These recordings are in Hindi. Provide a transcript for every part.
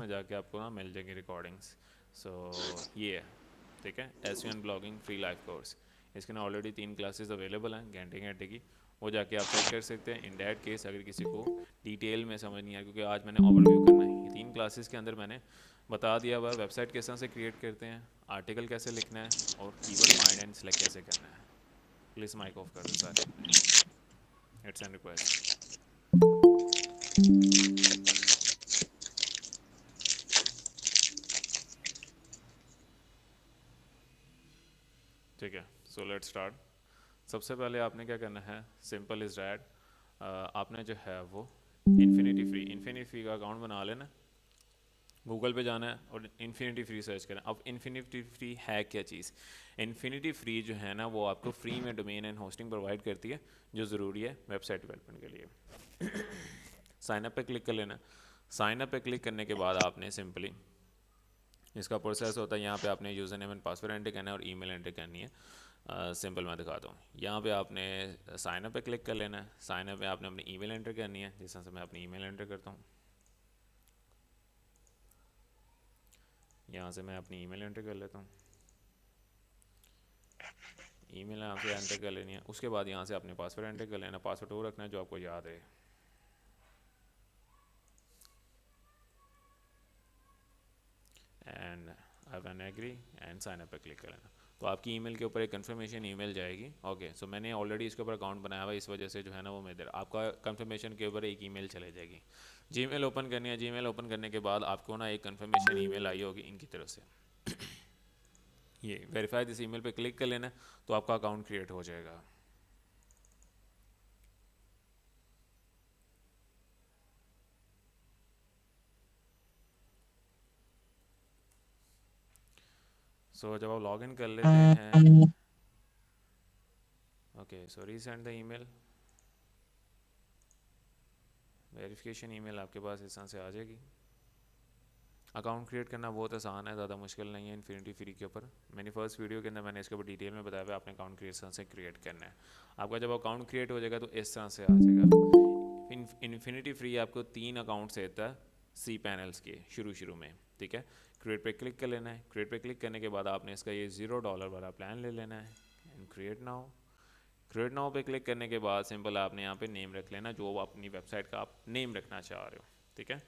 में जाके आपको ना मिल जाएगी रिकॉर्डिंग्स। सो ये है, ठीक है, SEO blogging free live course. इसके ना ऑलरेडी 3 क्लासेस अवेलेबल हैं घंटे घंटे की, वो जाके आप चेक कर सकते हैं। इन डैट केस अगर किसी को डिटेल में समझ नहीं आया, क्योंकि आज मैंने ओवरव्यू करना है, ये 3 क्लासेस के अंदर मैंने बता दिया हुआ वेबसाइट किस तरह से क्रिएट करते हैं, आर्टिकल कैसे लिखना है, और कीवर्ड फाइंड एंड सेलेक्ट कैसे करना है। प्लीज़ माइक ऑफ कर दो सारे अपने, इट्स एन रिक्वेस्ट। ठीक है, सो लेट्स स्टार्ट। सबसे पहले आपने क्या करना है, सिंपल इज़ डैट, आपने जो है वो इन्फिनिटी फ्री का अकाउंट बना लेना, गूगल पे जाना है और इन्फिनिटी फ्री सर्च करना। अब इन्फिनिटी फ्री है क्या चीज़? इन्फिनिटी फ्री जो है ना वो आपको फ्री में डोमेन एंड होस्टिंग प्रोवाइड करती है, जो ज़रूरी है वेबसाइट डेवलपमेंट के लिए। साइन अप पे क्लिक कर लेना। साइन अप पे क्लिक करने के बाद आपने सिंपली इसका प्रोसेस होता है, यहाँ पे आपने user name and password enter करना है और ईमेल एंटर करनी है। सिंपल मैं दिखाता हूँ। यहाँ पे आपने साइन अप पे क्लिक कर लेना है। साइन अप पे आपने अपनी ईमेल एंटर करनी है, जिस तरह से मैं अपनी ईमेल एंटर करता हूँ। यहाँ से मैं अपनी ईमेल एंटर कर लेता हूँ। ईमेल यहाँ से एंटर कर लेनी है। उसके बाद यहाँ से अपने पासवर्ड एंटर कर लेना। पासवर्ड वो रखना है जो आपको याद है। And I can agree and sign up पे क्लिक कर लेना। तो आपकी ईमेल के ऊपर एक कंफर्मेशन ईमेल जाएगी। ओके, सो मैंने ऑलरेडी इसके ऊपर अकाउंट बनाया हुआ है, इस वजह से जो है ना वो मेरे आपका कंफर्मेशन के ऊपर एक ईमेल चले जाएगी। जीमेल ओपन करनी है। जीमेल ओपन करने के बाद आपको ना एक कंफर्मेशन ईमेल आई होगी इनकी तरफ से, ये वेरीफाई दिस ईमेल पे क्लिक कर लेना, तो आपका अकाउंट क्रिएट हो जाएगा। सो जब आप लॉग इन कर लेते हैं, okay, so resend the email, verification email आपके पास इस तरह से आ जाएगी। अकाउंट क्रिएट करना बहुत आसान है, ज़्यादा मुश्किल नहीं है इन्फिनिटी फ्री के ऊपर। मेरी फर्स्ट वीडियो के अंदर मैंने इसके ऊपर डिटेल में बताया हुआ आपने अकाउंट किस तरह से क्रिएट करना है। आपका जब अकाउंट क्रिएट हो जाएगा तो इस तरह से आ जाएगा। इन्फिनिटी फ्री आपको 3 अकाउंट देता है सी पैनल्स के शुरू में, ठीक है। क्रिएट पे क्लिक कर लेना है। क्रिएट पे क्लिक करने के बाद आपने इसका ये $0 वाला प्लान ले लेना है and create now. Create now पे क्लिक करने के बाद सिंपल आपने यहाँ पे नेम रख लेना जो अपनी वेबसाइट का आप नेम रखना चाह रहे हो, ठीक है।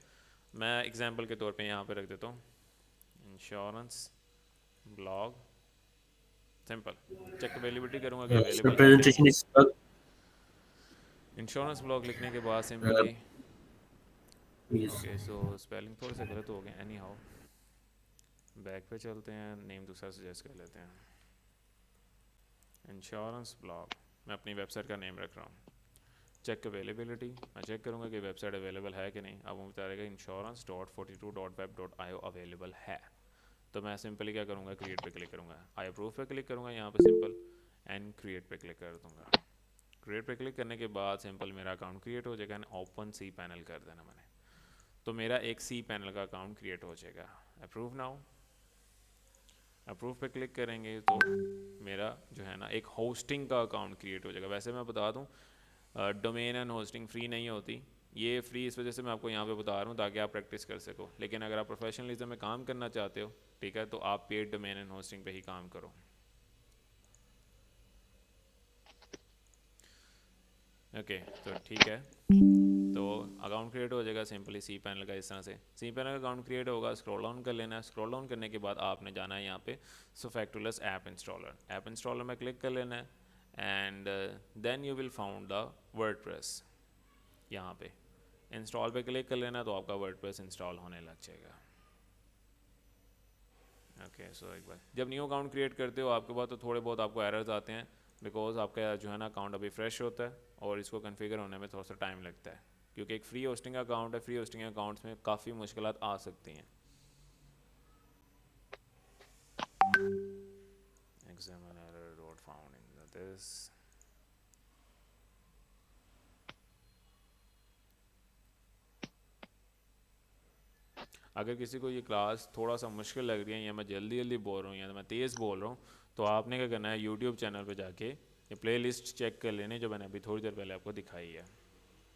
मैं एग्जांपल के तौर पे यहाँ पे रख देता हूँ insurance blog, simple. Check availability करूँगा कि Sir, अवेलेबल है कि नहीं। presentation is stuck. Insurance blog लिखने के बाद Uh, सिंपली, yes. ओके, सो स्पेलिंग थोड़े से गलत हो गए, एनी हाउ बैक पे चलते हैं, नेम दूसरा सजेस्ट कर लेते हैं, इंश्योरेंस ब्लॉग। मैं अपनी वेबसाइट का नेम रख रहा हूँ। चेक अवेलेबिलिटी, मैं चेक करूँगा कि वेबसाइट अवेलेबल है कि नहीं। अब वो बता देगा insurance.42.web.io अवेलेबल है। तो मैं सिंपली क्या करूँगा, क्रिएट पे क्लिक करूँगा, आई अप्रूव पे क्लिक करूँगा यहाँ पे सिंपल, एंड क्रिएट पे क्लिक कर दूँगा। क्रिएट पे क्लिक करने के बाद सिंपल मेरा अकाउंट क्रिएट हो जाएगा एंड ओपन सी पैनल कर देना मैंने, तो मेरा एक सी पैनल का अकाउंट क्रिएट हो जाएगा। अप्रूव नाउ, अप्रूव पे क्लिक करेंगे तो मेरा जो है ना एक होस्टिंग का अकाउंट क्रिएट हो जाएगा। वैसे मैं बता दूँ डोमेन एंड होस्टिंग फ्री नहीं होती, ये फ्री इस वजह से मैं आपको यहाँ पे बता रहा हूँ ताकि आप प्रैक्टिस कर सको। लेकिन अगर आप प्रोफेशनलिज्म में काम करना चाहते हो, ठीक है, तो आप पेड डोमेन एंड होस्टिंग पे ही काम करो। ओके, तो ठीक है, तो अकाउंट क्रिएट हो जाएगा सिंपली सी पैनल का। इस तरह से सी पैनल का अकाउंट क्रिएट होगा। स्क्रॉल डाउन कर लेना है। स्क्रॉल डाउन करने के बाद आपने जाना है यहाँ पे Softaculous app installer. App installer में क्लिक कर लेना है and then you will found the WordPress. यहाँ पे इंस्टॉल पे क्लिक कर लेना तो आपका वर्डप्रेस इंस्टॉल होने लग जाएगा। ओके, सो एक बार जब न्यू अकाउंट क्रिएट करते हो आपके पास तो थोड़े बहुत आपको एरर्स आते हैं, बिकॉज आपका जो है ना अकाउंट अभी फ्रेश होता है और इसको कन्फिगर होने में थोड़ा सा टाइम लगता है, क्योंकि एक फ्री होस्टिंग अकाउंट है। फ्री होस्टिंग अकाउंट्स में काफ़ी मुश्किलात आ सकती हैं। Examine error not found in this. अगर किसी को ये क्लास थोड़ा सा मुश्किल लग रही है या मैं जल्दी जल्दी बोल रहा हूँ या मैं तेज़ बोल रहा हूँ, तो आपने क्या करना है, यूट्यूब चैनल पे जाके ये प्लेलिस्ट चेक कर लेने जो मैंने अभी थोड़ी देर पहले आपको दिखाई है,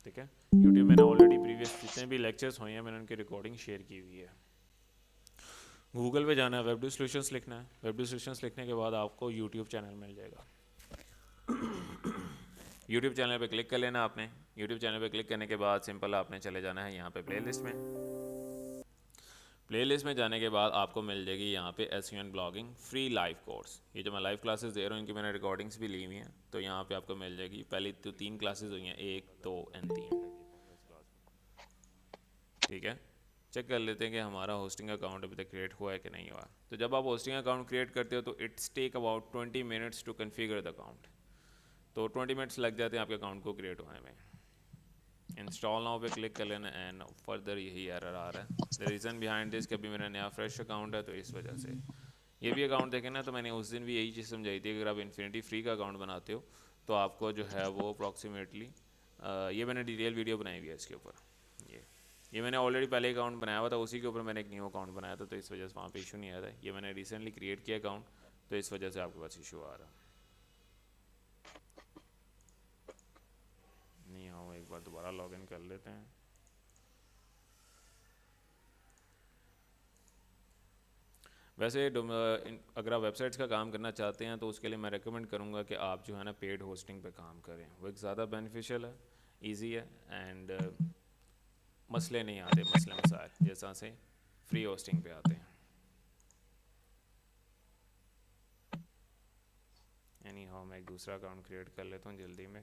ठीक है। यूट्यूब मैंने ऑलरेडी प्रीवियस जितने भी लेक्चर्स हुए हैं मैंने उनकी रिकॉर्डिंग शेयर की हुई है। गूगल पे जाना है, वेब सॉल्यूशंस लिखना है। वेब सॉल्यूशंस लिखने के बाद आपको यूट्यूब चैनल मिल जाएगा। यूट्यूब चैनल पे क्लिक कर लेना आपने। यूट्यूब चैनल पे क्लिक करने के बाद सिंपल आपने चले जाना है यहाँ पे प्लेलिस्ट में। प्लेलिस्ट में जाने के बाद आपको मिल जाएगी यहाँ पे SEO and blogging free live course. ये जो मैं लाइव क्लासेस दे रहा हूँ इनकी मैंने रिकॉर्डिंग्स भी ली हुई हैं, तो यहाँ पे आपको मिल जाएगी। पहली तो 3 क्लासेस हुई हैं, 1, 2 एंड 3, ठीक है। चेक कर लेते हैं कि हमारा होस्टिंग अकाउंट अभी तक क्रिएट हुआ है कि नहीं हुआ। तो जब आप होस्टिंग अकाउंट क्रिएट करते हो तो it's take about 20 minutes to configure the account. तो 20 मिनट्स लग जाते हैं आपके अकाउंट को क्रिएट होने में। इंस्टॉल नाउ पे क्लिक कर लेना एंड फर्दर यही एरर आ रहा है। द रीज़न बिहाइंड दिस कि अभी मेरा नया फ्रेश अकाउंट है तो इस वजह से। ये भी अकाउंट देखें ना, तो मैंने उस दिन भी यही चीज़ समझाई थी। अगर आप इन्फिनिटी फ्री का अकाउंट बनाते हो तो आपको जो है वो अप्रॉक्सीमेटली, ये मैंने डिटेल वीडियो बनाई हुई है इसके ऊपर। ये मैंने ऑलरेडी पहले अकाउंट बनाया हुआ था, उसी के ऊपर मैंने एक न्यू अकाउंट बनाया था, तो इस वजह से वहाँ पे इशू नहीं आया था। ये मैंने रिसेंटली क्रिएट किया अकाउंट, तो इस वजह से आपके पास इशू आ रहा नहीं। हाँ, एक बार दोबारा लॉगिन कर लेते हैं। वैसे अगर आप वेबसाइट्स का काम करना चाहते हैं तो उसके लिए मैं रेकमेंड करूँगा कि आप जो है ना पेड होस्टिंग पे काम करें। वो एक ज़्यादा बेनिफिशियल है, ईजी है एंड मसले नहीं आते, मसले मसाइल जैसा से फ्री होस्टिंग पे आते हैं। एनी हाउ मैं एक दूसरा अकाउंट क्रिएट कर लेता हूँ जल्दी में।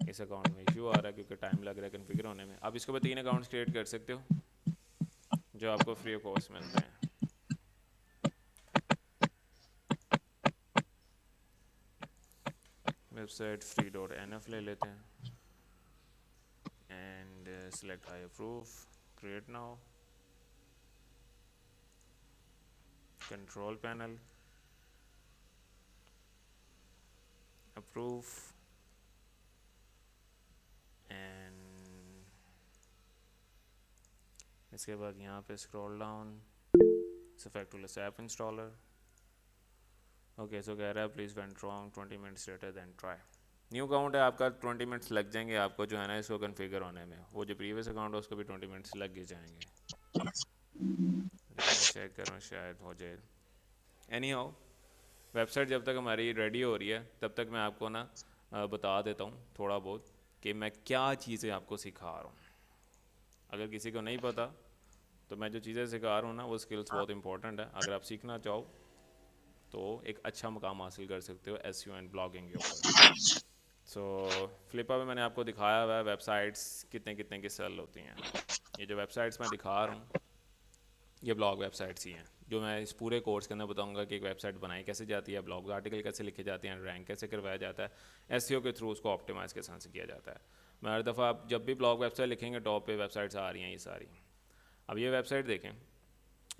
इस अकाउंट में इशू आ रहा है क्योंकि टाइम लग रहा है कन्फिगर होने में। आप इसके ऊपर 3 अकाउंट्स क्रिएट कर सकते हो जो आपको फ्री ऑफ कॉस्ट मिलते हैं। वेबसाइट free.nf ले लेते हैं and select I approve, create now, control panel, approve and इसके बाद यहाँ पे scroll down, Effectless app installer. Okay, so कह रहा है please went wrong 20 minutes later then try. New account है आपका, 20 मिनट्स लग जाएंगे आपको जो है ना इसको कन्फिगर होने में। वो जो प्रीवियस अकाउंट है उसको भी 20 मिनट्स लग ही जाएंगे। मैं चेक करूँ शायद हो जाए। एनी हाउ वेबसाइट जब तक हमारी रेडी हो रही है तब तक मैं आपको ना बता देता हूँ थोड़ा बहुत कि मैं क्या चीज़ें आपको सिखा रहा हूँ। अगर किसी को नहीं पता तो मैं जो चीज़ें सिखा रहा हूँ ना वो स्किल्स बहुत इंपॉर्टेंट है। अगर आप सीखना चाहो तो एक अच्छा मुकाम हासिल कर सकते हो एसईओ एंड ब्लॉगिंग के ऊपर। सो फ्लिपा पे मैंने आपको दिखाया हुआ है वेबसाइट्स कितने कितने की सेल होती हैं। ये जो वेबसाइट्स मैं दिखा रहा हूँ ये ब्लॉग वेबसाइट्स ही हैं, जो मैं इस पूरे कोर्स के अंदर बताऊंगा कि एक वेबसाइट बनाई कैसे जाती है, ब्लॉग आर्टिकल कैसे लिखे जाते हैं, रैंक कैसे करवाया जाता है, एसईओ के थ्रू उसको ऑप्टिमाइज़ कैसे से किया जाता है। मैं हर दफ़ा आप जब भी ब्लॉग वेबसाइट लिखेंगे टॉप पे वेबसाइट्स आ रही हैं ये सारी। अब ये वेबसाइट देखें,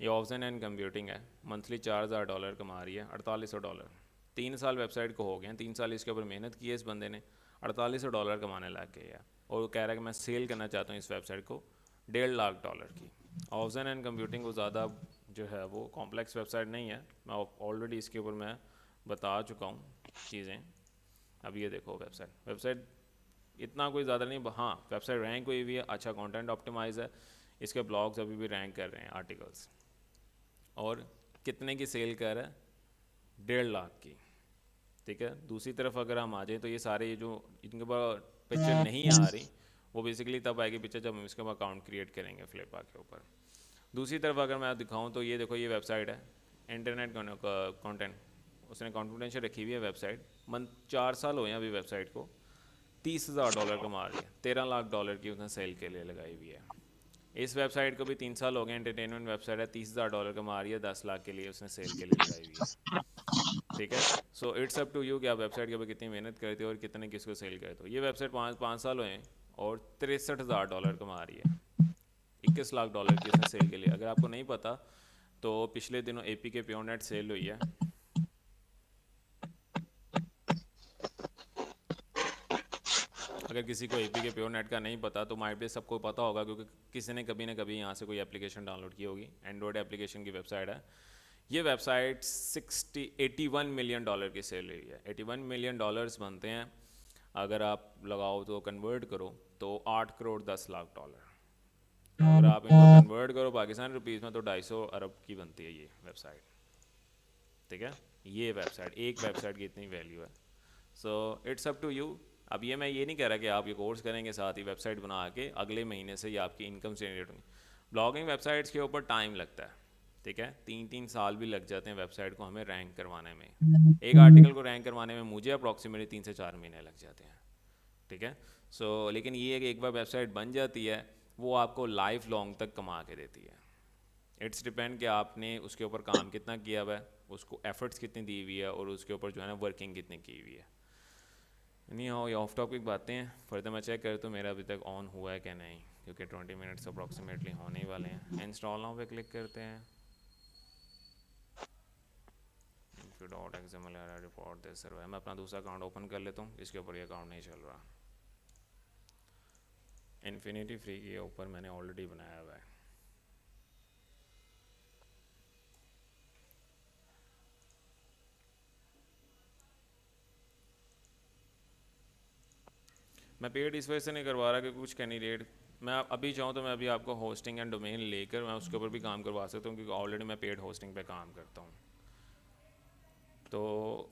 ये ऑप्शन एंड कंप्यूटिंग है, मंथली $4000 कमा रही है, $4800। 3 साल वेबसाइट को हो गए हैं, 3 साल इसके ऊपर मेहनत की है इस बंदे ने, $4800 कमाने लग गए है। और वो कह रहा है कि मैं सेल करना चाहता हूँ इस वेबसाइट को $1.5 की। ऑप्शन एंड कंप्यूटिंग को ज़्यादा जो है वो कॉम्प्लेक्स वेबसाइट नहीं है, मैं ऑलरेडी इसके ऊपर मैं बता चुका हूँ चीज़ें। अब ये देखो वेबसाइट इतना कोई ज़्यादा नहीं, हाँ वेबसाइट रैंक हुई हुई है, अच्छा कंटेंट ऑप्टिमाइज है, इसके ब्लॉग्स अभी भी रैंक कर रहे हैं आर्टिकल्स। और कितने की सेल कर रहा है? 1.5 लाख की, ठीक है। दूसरी तरफ अगर हम आ जाएँ तो ये सारे ये जो इनके पास पिक्चर नहीं आ रही वो बेसिकली तब आएगी पिक्चर जब हम इसके ऊपर अकाउंट क्रिएट करेंगे फ्लिपा के ऊपर। दूसरी तरफ अगर मैं दिखाऊं तो ये देखो ये वेबसाइट है, इंटरनेट कंटेंट उसने कॉन्फिडेंशियल रखी हुई है वेबसाइट। 4 साल हो गए अभी वेबसाइट को, $30,000 कमा रही है, $13 लाख की उसने सेल के लिए लगाई हुई है। इस वेबसाइट को भी 3 साल हो गए, एंटरटेनमेंट वेबसाइट है, $30,000 कमा रही है, 10 लाख के लिए उसने सेल के लिए लगाई हुई है, ठीक है। So it's up to you कि आप वेबसाइट के ऊपर कितनी मेहनत करते हो और कितने किसको सेल करते हो। ये वेबसाइट 5 साल हुए हैं और $63,000 कमा रही है, $21 लाख की उसने सेल के लिए। अगर आपको नहीं पता तो पिछले दिनों एपी के प्योर नेट सेल हुई है, अगर किसी को एपी के प्योर नेट का नहीं पता तो माइट भी सबको पता होगा क्योंकि किसी ने कभी ना कभी यहाँ से कोई एप्लीकेशन डाउनलोड की होगी। एंड्रॉयड एप्लीकेशन की वेबसाइट है ये। वेबसाइट 81 मिलियन डॉलर की सेल हुई है। 81 मिलियन डॉलर्स बनते हैं, अगर आप लगाओ तो कन्वर्ट करो तो $8 करोड़ 10 लाख। अगर आप इनको कन्वर्ट करो पाकिस्तानी रुपीज़ में तो 250 अरब की बनती है ये वेबसाइट, ठीक है। ये वेबसाइट, एक वेबसाइट की इतनी वैल्यू है। So it's up to you. अब ये मैं ये नहीं कह रहा कि आप ये कोर्स करेंगे साथ ही वेबसाइट बना के अगले महीने से ही आपकी इनकम जनरेट होगी। ब्लॉगिंग वेबसाइट्स के ऊपर टाइम लगता है, ठीक है। 3-3 साल भी लग जाते हैं वेबसाइट को हमें रैंक करवाने में। एक आर्टिकल को रैंक करवाने में मुझे अप्रॉक्सीमेटली 3 से 4 महीने लग जाते हैं, ठीक है। सो लेकिन ये एक बार वेबसाइट बन जाती है वो आपको लाइफ लॉन्ग तक कमा के देती है। इट्स डिपेंड कि आपने उसके ऊपर काम कितना किया हुआ है, उसको एफर्ट्स कितनी दी हुई है और उसके ऊपर जो है ना वर्किंग कितनी की हुई है। नहीं हो ये ऑफ टॉपिक बातें हैं। फर्दर मैं चेक कर तो मेरा अभी तक ऑन हुआ है कि नहीं, क्योंकि 20 मिनट्स अप्रॉक्सीमेटली होने ही वाले हैं। इंस्टॉल नाउ पे क्लिक करते हैं। XML report this server. मैं अपना दूसरा अकाउंट ओपन कर लेता हूँ, इसके ऊपर ये अकाउंट नहीं चल रहा। इन्फिनिटी फ्री के ऊपर मैंने ऑलरेडी बनाया हुआ है। मैं पेड इस वजह से नहीं करवा रहा कि कुछ कैंडिडेट, मैं अभी चाहूँ तो मैं अभी आपको होस्टिंग एंड डोमेन लेकर मैं उसके ऊपर भी काम करवा सकता हूँ, क्योंकि ऑलरेडी मैं पेड होस्टिंग पे काम करता हूँ। तो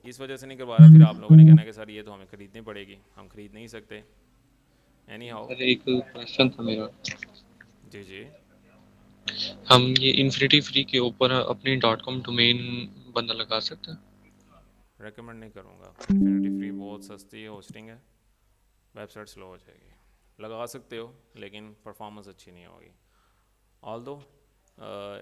इस वजह से नहीं करवा रहा, फिर आप लोगों ने कहना कि सर ये तो हमें ख़रीदनी पड़ेगी, हम ख़रीद नहीं सकते। एनी हाउ सर एक क्वेश्चन था मेरा। जी जी। हम ये इन्फिनिटी फ्री के ऊपर अपनी .com डोमेन बंदा लगा सकते हैं? रेकमेंड नहीं करूँगा। इन्फिनिटी फ्री बहुत सस्ती है, होस्टिंग है, वेबसाइट स्लो हो जाएगी। लगा सकते हो लेकिन परफॉर्मेंस अच्छी नहीं होगी। ऑल दो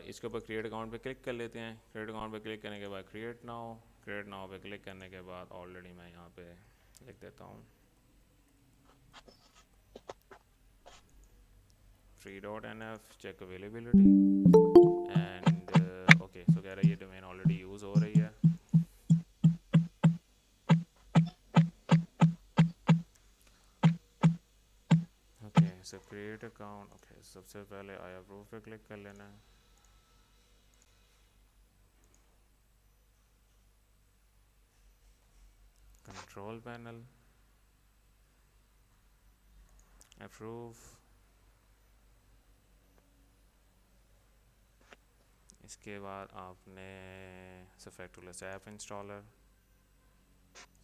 इसके ऊपर क्रिएट अकाउंट पे क्लिक कर लेते हैं। क्रिएट अकाउंट पे क्लिक करने के बाद क्रिएट नाउ पे क्लिक करने के बाद ऑलरेडी मैं यहाँ पे लिख देता हूँ free.nf check availability and okay. So कह रहा है ये डोमेन ऑलरेडी यूज़ हो रही है। Okay so create account. Okay सबसे पहले आई अप्रूव पे क्लिक कर लेना है। Control panel, approve. इसके बाद आपने सफेक्टुलस ऐप इंस्टॉलर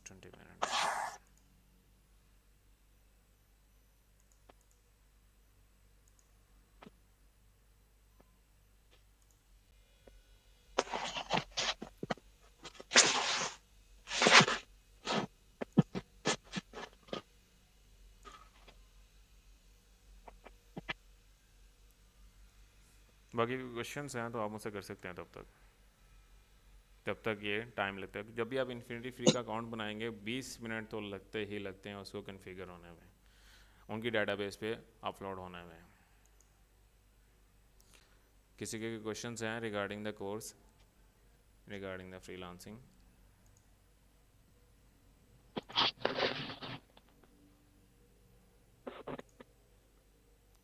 20 मिनट। बाकी क्वेश्चंस हैं तो आप मुझसे कर सकते हैं। तब तक ये टाइम लगता है। जब भी आप इन्फिनिटी फ्री का अकाउंट बनाएंगे 20 मिनट तो लगते ही लगते हैं उसको कन्फिगर होने में, उनकी डेटाबेस पे अपलोड होने में। किसी के क्वेश्चंस हैं regarding the course, regarding the freelancing?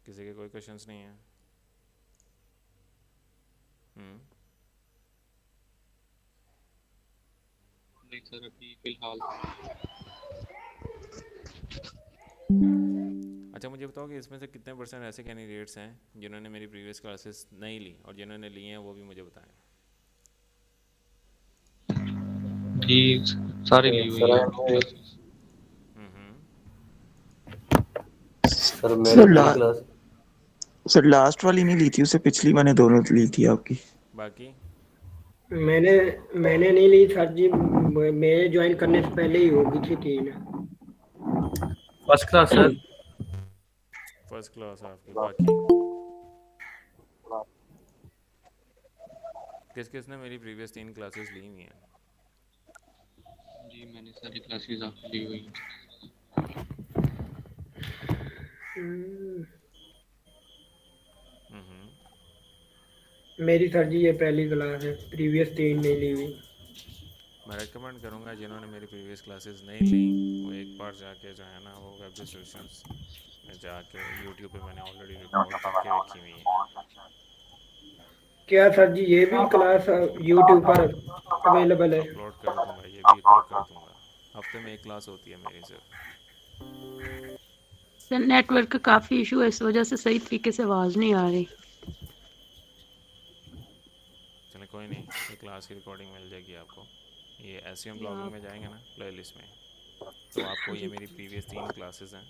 किसी के कोई क्वेश्चंस नहीं है? नहीं सर अभी फिलहाल। अच्छा मुझे बताओ कि इसमें से कितने % ऐसे कैंडिडेट्स हैं जिन्होंने मेरी प्रीवियस क्लासेस नहीं ली, और जिन्होंने ली हैं वो भी मुझे बताएं। भी सारी ली हुई है अपनी क्लासेस। सर मैंने पहली क्लास सर लास्ट वाली नहीं ली थी, उससे पिछली मैंने दोनों ली थी आपकी। बाकी मैंने नहीं ली सर जी, मेरे ज्वाइन करने से पहले ही होगी थी 3। First class sir. First class आपकी। बाकी किस किसने मेरी प्रीवियस 3 क्लासेस ली हुई हैं? जी मैंने सारी क्लासेस आपकी ली हुई हैं। मेरी सर जी ये पहली क्लास है, प्रीवियस 3 नहीं ली हुई। मैं रेकमेंड करूँगा जिन्होंने मेरी प्रीवियस क्लासेस नहीं ली वो एक बार जाके जो है ना वो वेब सॉल्यूशंस में जाके यूट्यूब पे मैंने ऑलरेडी रिकॉर्ड करके रखी हुई है। क्या सर जी ये भी क्लास यूट्यूब पर अवेलेबल है? अपलोड कर दूंगा, ये भी अपलोड कर दूंगा। हफ्ते में 1 क्लास होती है मेरी सिर्फ। सर नेटवर्क का काफ़ी इशू है, इस वजह से सही तरीके से आवाज़ नहीं आ रही। चले कोई नहीं, ये क्लास की रिकॉर्डिंग मिल जाएगी आपको। ये एसईएम ब्लॉगिंग में जाएंगे ना प्लेलिस्ट में, तो आपको ये मेरी प्रीवियस 3 क्लासेस हैं,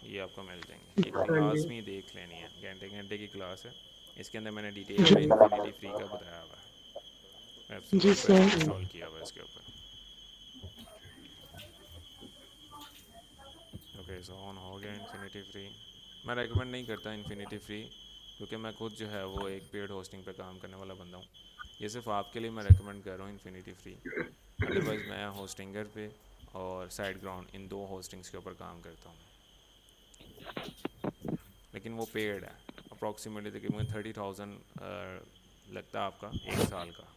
ये आपको मिल जाएंगी। ये क्लास में ही देख लेनी है, घंटे घंटे की क्लास है। इसके अंदर मैंने डिटेल में इन्फिनिटी फ्री का बताया हुआ है, जी वर्डप्रेस सर। इंस्टॉल किया हुआ है इसके ऊपर। ओके सो ऑन हो गया इन्फिनिटी फ्री। मैं रेकमेंड नहीं करता इन्फिनिटी फ्री, क्योंकि मैं खुद जो है वो एक पेड होस्टिंग पे काम करने वाला बंदा हूँ। ये सिर्फ आपके लिए मैं रेकमेंड कर रहा हूँ इन्फिनिटी फ्री। अदरवाइज़ मैं होस्टिंगर पे और साइड ग्राउंड इन 2 होस्टिंग्स के ऊपर काम करता हूँ, लेकिन वो पेड है। अप्रॉक्सीमेटली तकरीबन 30,000 लगता है आपका 1 साल का।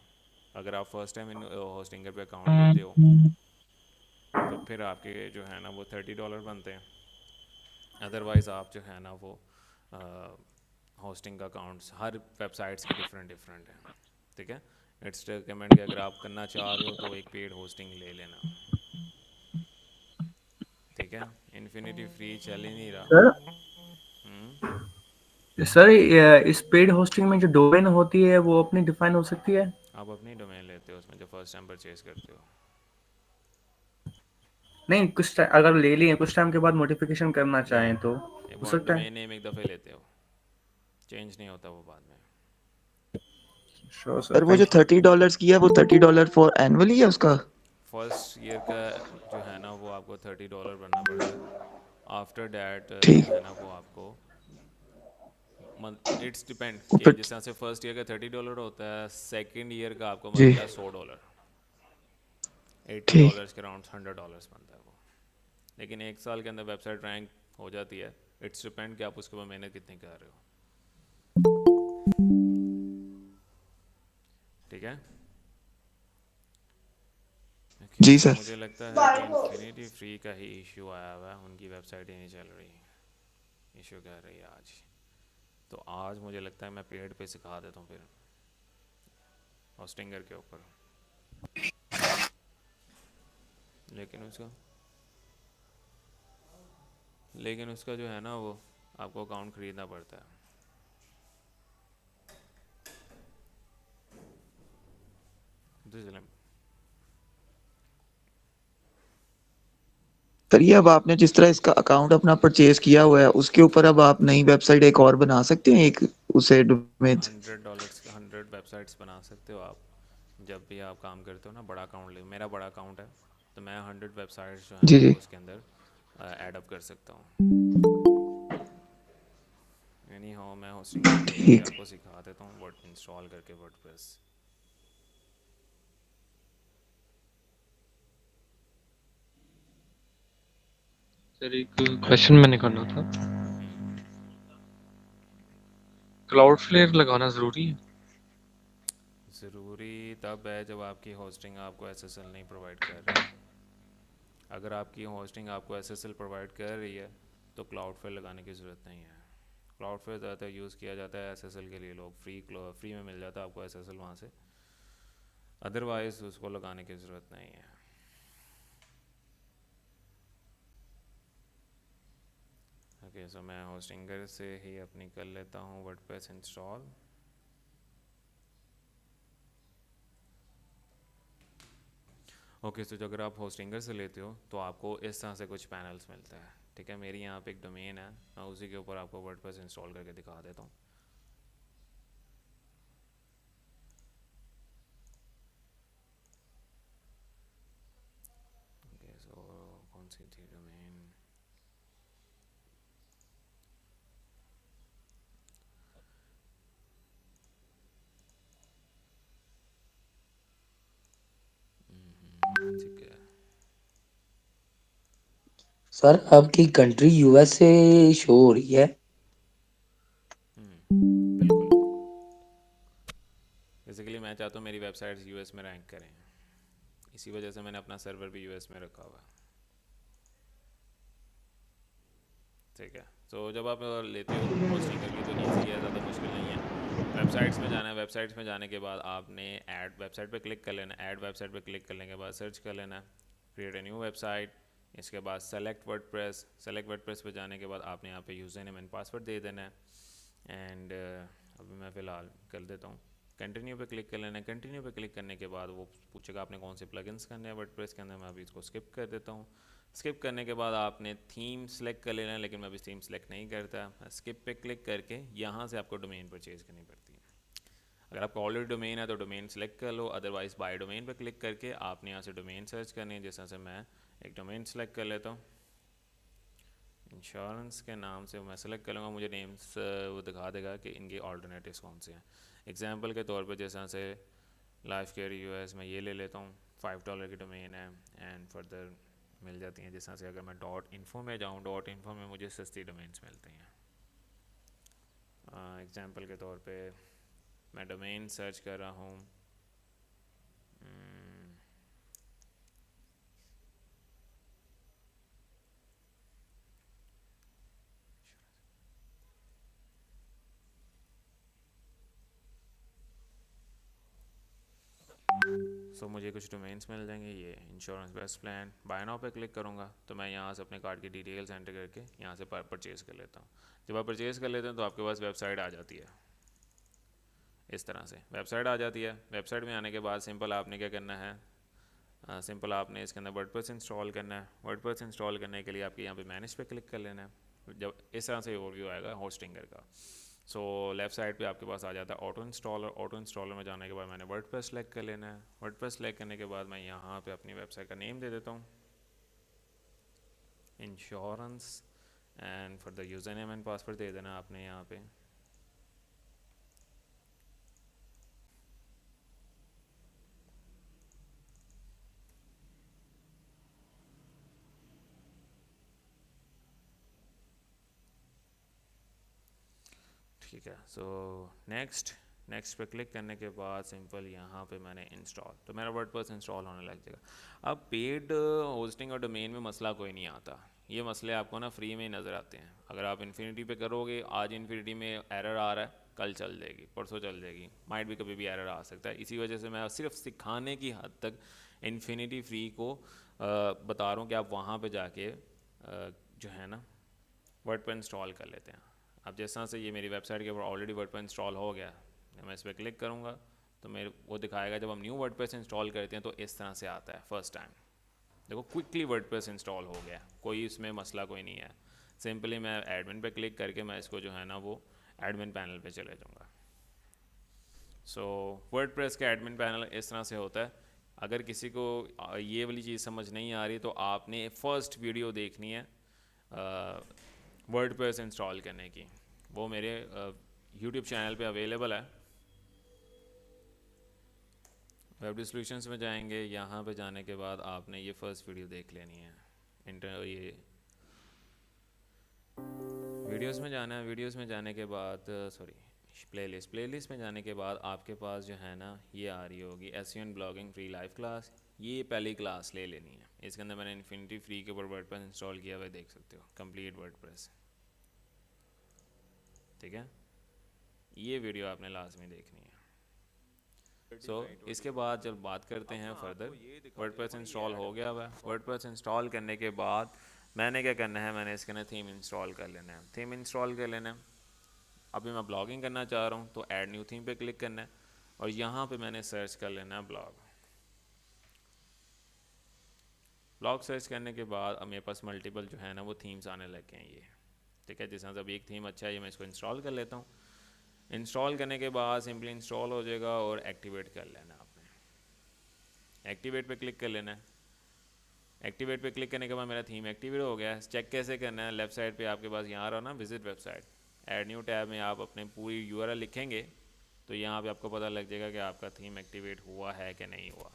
अगर आप फर्स्ट टाइम इन होस्टिंगर पे अकाउंट लेते हो तो फिर आपके जो है ना वो $30 बनते हैं। अदरवाइज़ आप जो है ना वो होस्टिंग अकाउंट्स हर वेबसाइट्स के डिफरेंट डिफरेंट हैं, ठीक है। इट्स रिकमेंड कि अगर आप करना चाह रहे हो तो एक पेड होस्टिंग ले लेना, ठीक है। इन्फिनिटी फ्री चल ही नहीं सर रहा। सर इस पेड होस्टिंग में जो डोमेन होती है वो अपनी डिफाइन हो सकती है? आप अपनी डोमेन लेते हो उसमें जो फर्स्ट टाइम परचेज करते हो। नहीं, कुछ टाइम अगर ले लिए कुछ टाइम के बाद मॉडिफिकेशन करना चाहें तो हो वो सकता है। डोमेन नेम एक दफ़े लेते हो, चेंज नहीं होता वो बाद में। श्योर सर, सर वो जो थैंक यू। $30 किया वो $30 फॉर एनुअली है उसका? फर्स्ट ईयर का जो है ना वो आपको $30 भरना पड़ता है। आफ्टर डैट जो ठीक। है ना वो आपको मंथ, इट्स डिपेंड वो कि फिर जिस तरह से फर्स्ट ईयर का $30 होता है, सेकेंड ईयर का आपको जी बनता है $100, ठीक। $80 के अराउंड $100 बनता है वो। लेकिन 1 साल के अंदर वेबसाइट रैंक हो जाती है। इट्स डिपेंड कि आप उसके ऊपर मेहनत कितनी कर रहे हो, ठीक है। ओके जी सो सर। मुझे लगता है कि इन्फिनिटी फ्री का ही इशू आया हुआ है, उनकी वेबसाइट ही नहीं चल रही, इशू कर रही है आज। तो आज मुझे लगता है मैं पेड पे सिखा देता हूँ फिर होस्टिंगर के ऊपर, लेकिन उसका जो है ना वो आपको अकाउंट ख़रीदना पड़ता है। सर ये अब आपने जिस तरह इसका अकाउंट अपना परचेज किया हुआ है उसके ऊपर अब आप नई वेबसाइट एक और बना सकते हैं, एक उसे डोमेन। $100 का 100 वेबसाइट्स बना सकते हो आप जब भी आप काम करते हो ना। बड़ा अकाउंट ले, मेरा बड़ा अकाउंट है तो मैं 100 वेबसाइट्स जो है जी ना जी वो उसके अंदर ऐड अप कर सकता हूँ। यानी हाँ, मैं होस्टिंग के ऊपर ही ठीक। आपको सिखा देता हूँ वर्ड इंस्टॉल करके वर्डप्रेस। सर एक क्वेश्चन मैंने करना था, क्लाउडफ्लेयर लगाना ज़रूरी है? ज़रूरी तब है जब आपकी होस्टिंग आपको SSL नहीं प्रोवाइड कर रही। अगर आपकी होस्टिंग आपको SSL प्रोवाइड कर रही है तो क्लाउडफ्लेयर लगाने की ज़रूरत नहीं है। क्लाउडफ्लेयर ज़्यादातर यूज़ किया जाता है SSL के लिए, लोग फ्री में मिल जाता है आपको SSL वहाँ से, अदरवाइज़ उसको लगाने की ज़रूरत नहीं है। ओके सो मैं होस्टिंगर से ही अपनी कर लेता हूँ वर्डप्रेस इंस्टॉल। ओके सो अगर आप होस्टिंगर से लेते हो तो आपको इस तरह से कुछ पैनल्स मिलता है, ठीक है। मेरी यहाँ पे एक डोमेन है, मैं उसी के ऊपर आपको वर्डप्रेस इंस्टॉल करके दिखा देता हूँ। ओके सो कौन सी थी डोमेन? ठीक है। सर आपकी कंट्री USA शो हो रही है। बिल्कुल। बेसिकली मैं चाहता हूँ मेरी वेबसाइट्स US में रैंक करें, इसी वजह से मैंने अपना सर्वर भी US में रखा हुआ है, ठीक है। तो जब आप लेते हो होस्टिंगर की तो ईजी है, ज़्यादा मुश्किल नहीं है। वेबसाइट्स में जाना है, वेबसाइट्स में जाने के बाद आपने ऐड वेबसाइट पे क्लिक कर लेना है। ऐड वेबसाइट पे क्लिक करने के बाद सर्च कर लेना है, क्रिएट ए न्यू वेबसाइट, इसके बाद सेलेक्ट वर्डप्रेस पे जाने के बाद आपने यहाँ पे यूज़र नेम एंड पासवर्ड दे देना है। एंड अभी मैं फ़िलहाल कर देता हूँ, कंटिन्यू पे क्लिक कर लेना है। कंटिन्यू पे क्लिक करने के बाद वो पूछेगा आपने कौन से प्लगइन्स करने हैं वर्डप्रेस के अंदर। मैं अभी इसको स्किप कर देता हूँ। स्किप करने के बाद आपने थीम सेलेक्ट कर लेना है, लेकिन मैं अभी थीम सेलेक्ट नहीं करता। स्किप पे क्लिक करके यहाँ से आपको डोमेन परचेज़ करनी पड़ती है। अगर आपका ऑलरेडी डोमेन है तो डोमेन सेलेक्ट कर लो, अदरवाइज़ बाय डोमेन पे क्लिक करके आपने यहाँ से डोमेन सर्च करनी है। जिस तरह से मैं एक डोमेन सेलेक्ट कर लेता हूँ, इंश्योरेंस के नाम से मैं सेलेक्ट कर लूँगा। मुझे नेम्स वो दिखा देगा कि इनके ऑल्टरनेटिव्स कौन से हैं। एग्जांपल के तौर पे जैसा से लाइफ केयर यूएस मैं ये ले लेता हूँ, $5 की डोमेन है एंड फर्दर मिल जाती हैं। जिस तरह से अगर मैं .info में जाऊँ, .info में मुझे सस्ती डोमेन्स मिलती हैं। एग्जांपल के तौर पे मैं डोमेन सर्च कर रहा हूँ, सो मुझे कुछ डोमेन्स मिल जाएंगे। ये insurance best plan, buy now पे क्लिक करूँगा तो मैं यहाँ से अपने कार्ड की डिटेल्स एंटर करके यहाँ से परचेज़ कर लेता हूँ। जब आप परचेज़ कर लेते हैं तो आपके पास वेबसाइट आ जाती है। इस तरह से वेबसाइट आ जाती है। वेबसाइट में आने के बाद सिंपल आपने क्या करना है, सिंपल आपने इसके अंदर वर्डप्रेस इंस्टॉल करना है। वर्डप्रेस इंस्टॉल करने के लिए आपके यहाँ पे मैनेज पे क्लिक कर लेना है। जब इस तरह से ओवरव्यू आएगा होस्टिंगर का, सो लेफ़्ट साइड पे आपके पास आ जाता है ऑटो इंस्टॉलर। ऑटो इंस्टॉलर में जाने के बाद मैंने वर्डप्रेस सेलेक्ट कर लेना है। वर्डप्रेस सेलेक्ट करने के बाद मैं यहाँ पे अपनी वेबसाइट का नेम दे देता हूँ, insurance, and for the user name and password दे देना आपने यहाँ पे। ठीक है, सो नेक्स्ट पे क्लिक करने के बाद सिंपल यहाँ पे मैंने इंस्टॉल, तो मेरा वर्डप्रेस इंस्टॉल होने लग जाएगा। अब पेड होस्टिंग और डोमेन में मसला कोई नहीं आता, ये मसले आपको ना फ्री में ही नज़र आते हैं। अगर आप इन्फिनिटी पे करोगे, आज इन्फिनिटी में एरर आ रहा है, कल चल जाएगी, परसों चल जाएगी, माइट भी कभी भी एरर आ सकता है। इसी वजह से मैं सिर्फ सिखाने की हद तक इन्फिनिटी फ्री को बता रहा हूँ कि आप वहाँ पर जाके जो है ना वर्डप्रेस इंस्टॉल कर लेते हैं। अब जिस तरह से ये मेरी वेबसाइट के ऊपर ऑलरेडी वर्डप्रेस इंस्टॉल हो गया, मैं इस पर क्लिक करूँगा तो मेरे वो दिखाएगा। जब हम न्यू वर्डप्रेस इंस्टॉल करते हैं तो इस तरह से आता है फर्स्ट टाइम। देखो क्विकली वर्डप्रेस इंस्टॉल हो गया, कोई इसमें मसला कोई नहीं है। सिंपली मैं एडमिन पे क्लिक करके मैं इसको जो है ना वो एडमिन पैनल पे चले जाऊँगा। सो वर्डप्रेस का एडमिन पैनल इस तरह से होता है। अगर किसी को ये वाली चीज़ समझ नहीं आ रही तो आपने फ़र्स्ट वीडियो देखनी है वर्डप्रेस इंस्टॉल करने की, वो मेरे यूट्यूब चैनल पे अवेलेबल है। वेब सॉल्यूशंस में जाएंगे, यहाँ पे जाने के बाद आपने ये फ़र्स्ट वीडियो देख लेनी है। ये वीडियोस में जाना है। वीडियोस में जाने के बाद प्लेलिस्ट में जाने के बाद आपके पास जो है ना ये आ रही होगी SEO and blogging free live class. ये पहली क्लास ले लेनी है। इसके अंदर मैंने इन्फिनिटी फ्री के ऊपर वर्डप्रेस इंस्टॉल किया हुआ है, देख सकते हो, कंप्लीट वर्डप्रेस। ठीक है, ये वीडियो आपने लाजमी देखनी है। इसके बाद जब बात करते हैं फर्दर, वर्डप्रेस इंस्टॉल हो गया हुआ है। वर्डप्रेस इंस्टॉल करने के बाद मैंने क्या करना है, मैंने इसके अंदर थीम इंस्टॉल कर लेना है। थीम इंस्टॉल कर लेना है। अभी मैं ब्लॉगिंग करना चाह रहा हूँ तो ऐड न्यू थीम पे क्लिक करना है और यहाँ पे मैंने सर्च कर लेना है ब्लॉग। ब्लॉग सर्च करने के बाद अब मेरे पास मल्टीपल जो है ना वो थीम्स आने लग गए हैं ये। ठीक है, जिस तरह से अभी एक थीम अच्छा है, ये मैं इसको इंस्टॉल कर लेता हूँ। इंस्टॉल करने के बाद सिंपली इंस्टॉल हो जाएगा और एक्टिवेट कर लेना है आपने। एक्टिवेट पे क्लिक कर लेना है। एक्टिवेट पे क्लिक करने के बाद मेरा थीम एक्टिवेट हो गया है। चेक कैसे करना है, लेफ़्ट साइड पे आपके पास यहाँ रहा ना visit website, add new tab में आप अपने पूरी URL लिखेंगे तो यहाँ पे आपको पता लग जाएगा कि आपका थीम एक्टिवेट हुआ है कि नहीं हुआ।